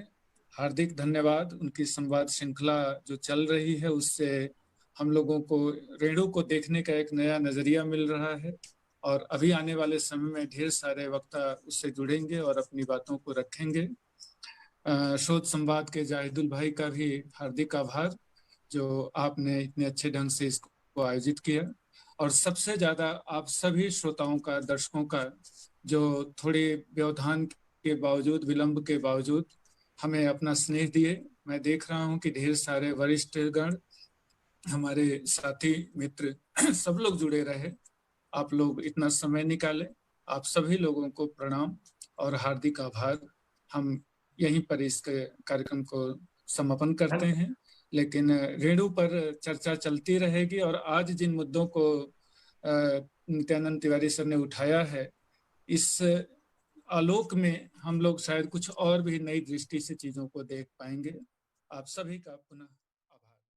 हार्दिक धन्यवाद। उनकी संवाद श्रृंखला जो चल रही है उससे हम लोगों को रेणु को देखने का एक नया नजरिया मिल रहा है, और अभी आने वाले समय में ढेर सारे वक्ता उससे जुड़ेंगे और अपनी बातों को रखेंगे। शोध संवाद के जाहिदुल भाई का भी हार्दिक आभार, जो आपने इतने अच्छे ढंग से इसको आयोजित किया। और सबसे ज्यादा आप सभी श्रोताओं का, दर्शकों का, जो थोड़े व्यवधान के बावजूद, विलंब के बावजूद हमें अपना स्नेह दिए। मैं देख रहा हूं कि ढेर सारे वरिष्ठ गण, हमारे साथी मित्र सब लोग जुड़े रहे। आप लोग इतना समय निकाले, आप सभी लोगों को प्रणाम और हार्दिक आभार। हम यहीं पर इस कार्यक्रम को समापन करते हैं, लेकिन रेणु पर चर्चा चलती रहेगी। और आज जिन मुद्दों को नित्यानंद तिवारी सर ने उठाया है, इस आलोक में हम लोग शायद कुछ और भी नई दृष्टि से चीजों को देख पाएंगे। आप सभी का पुनः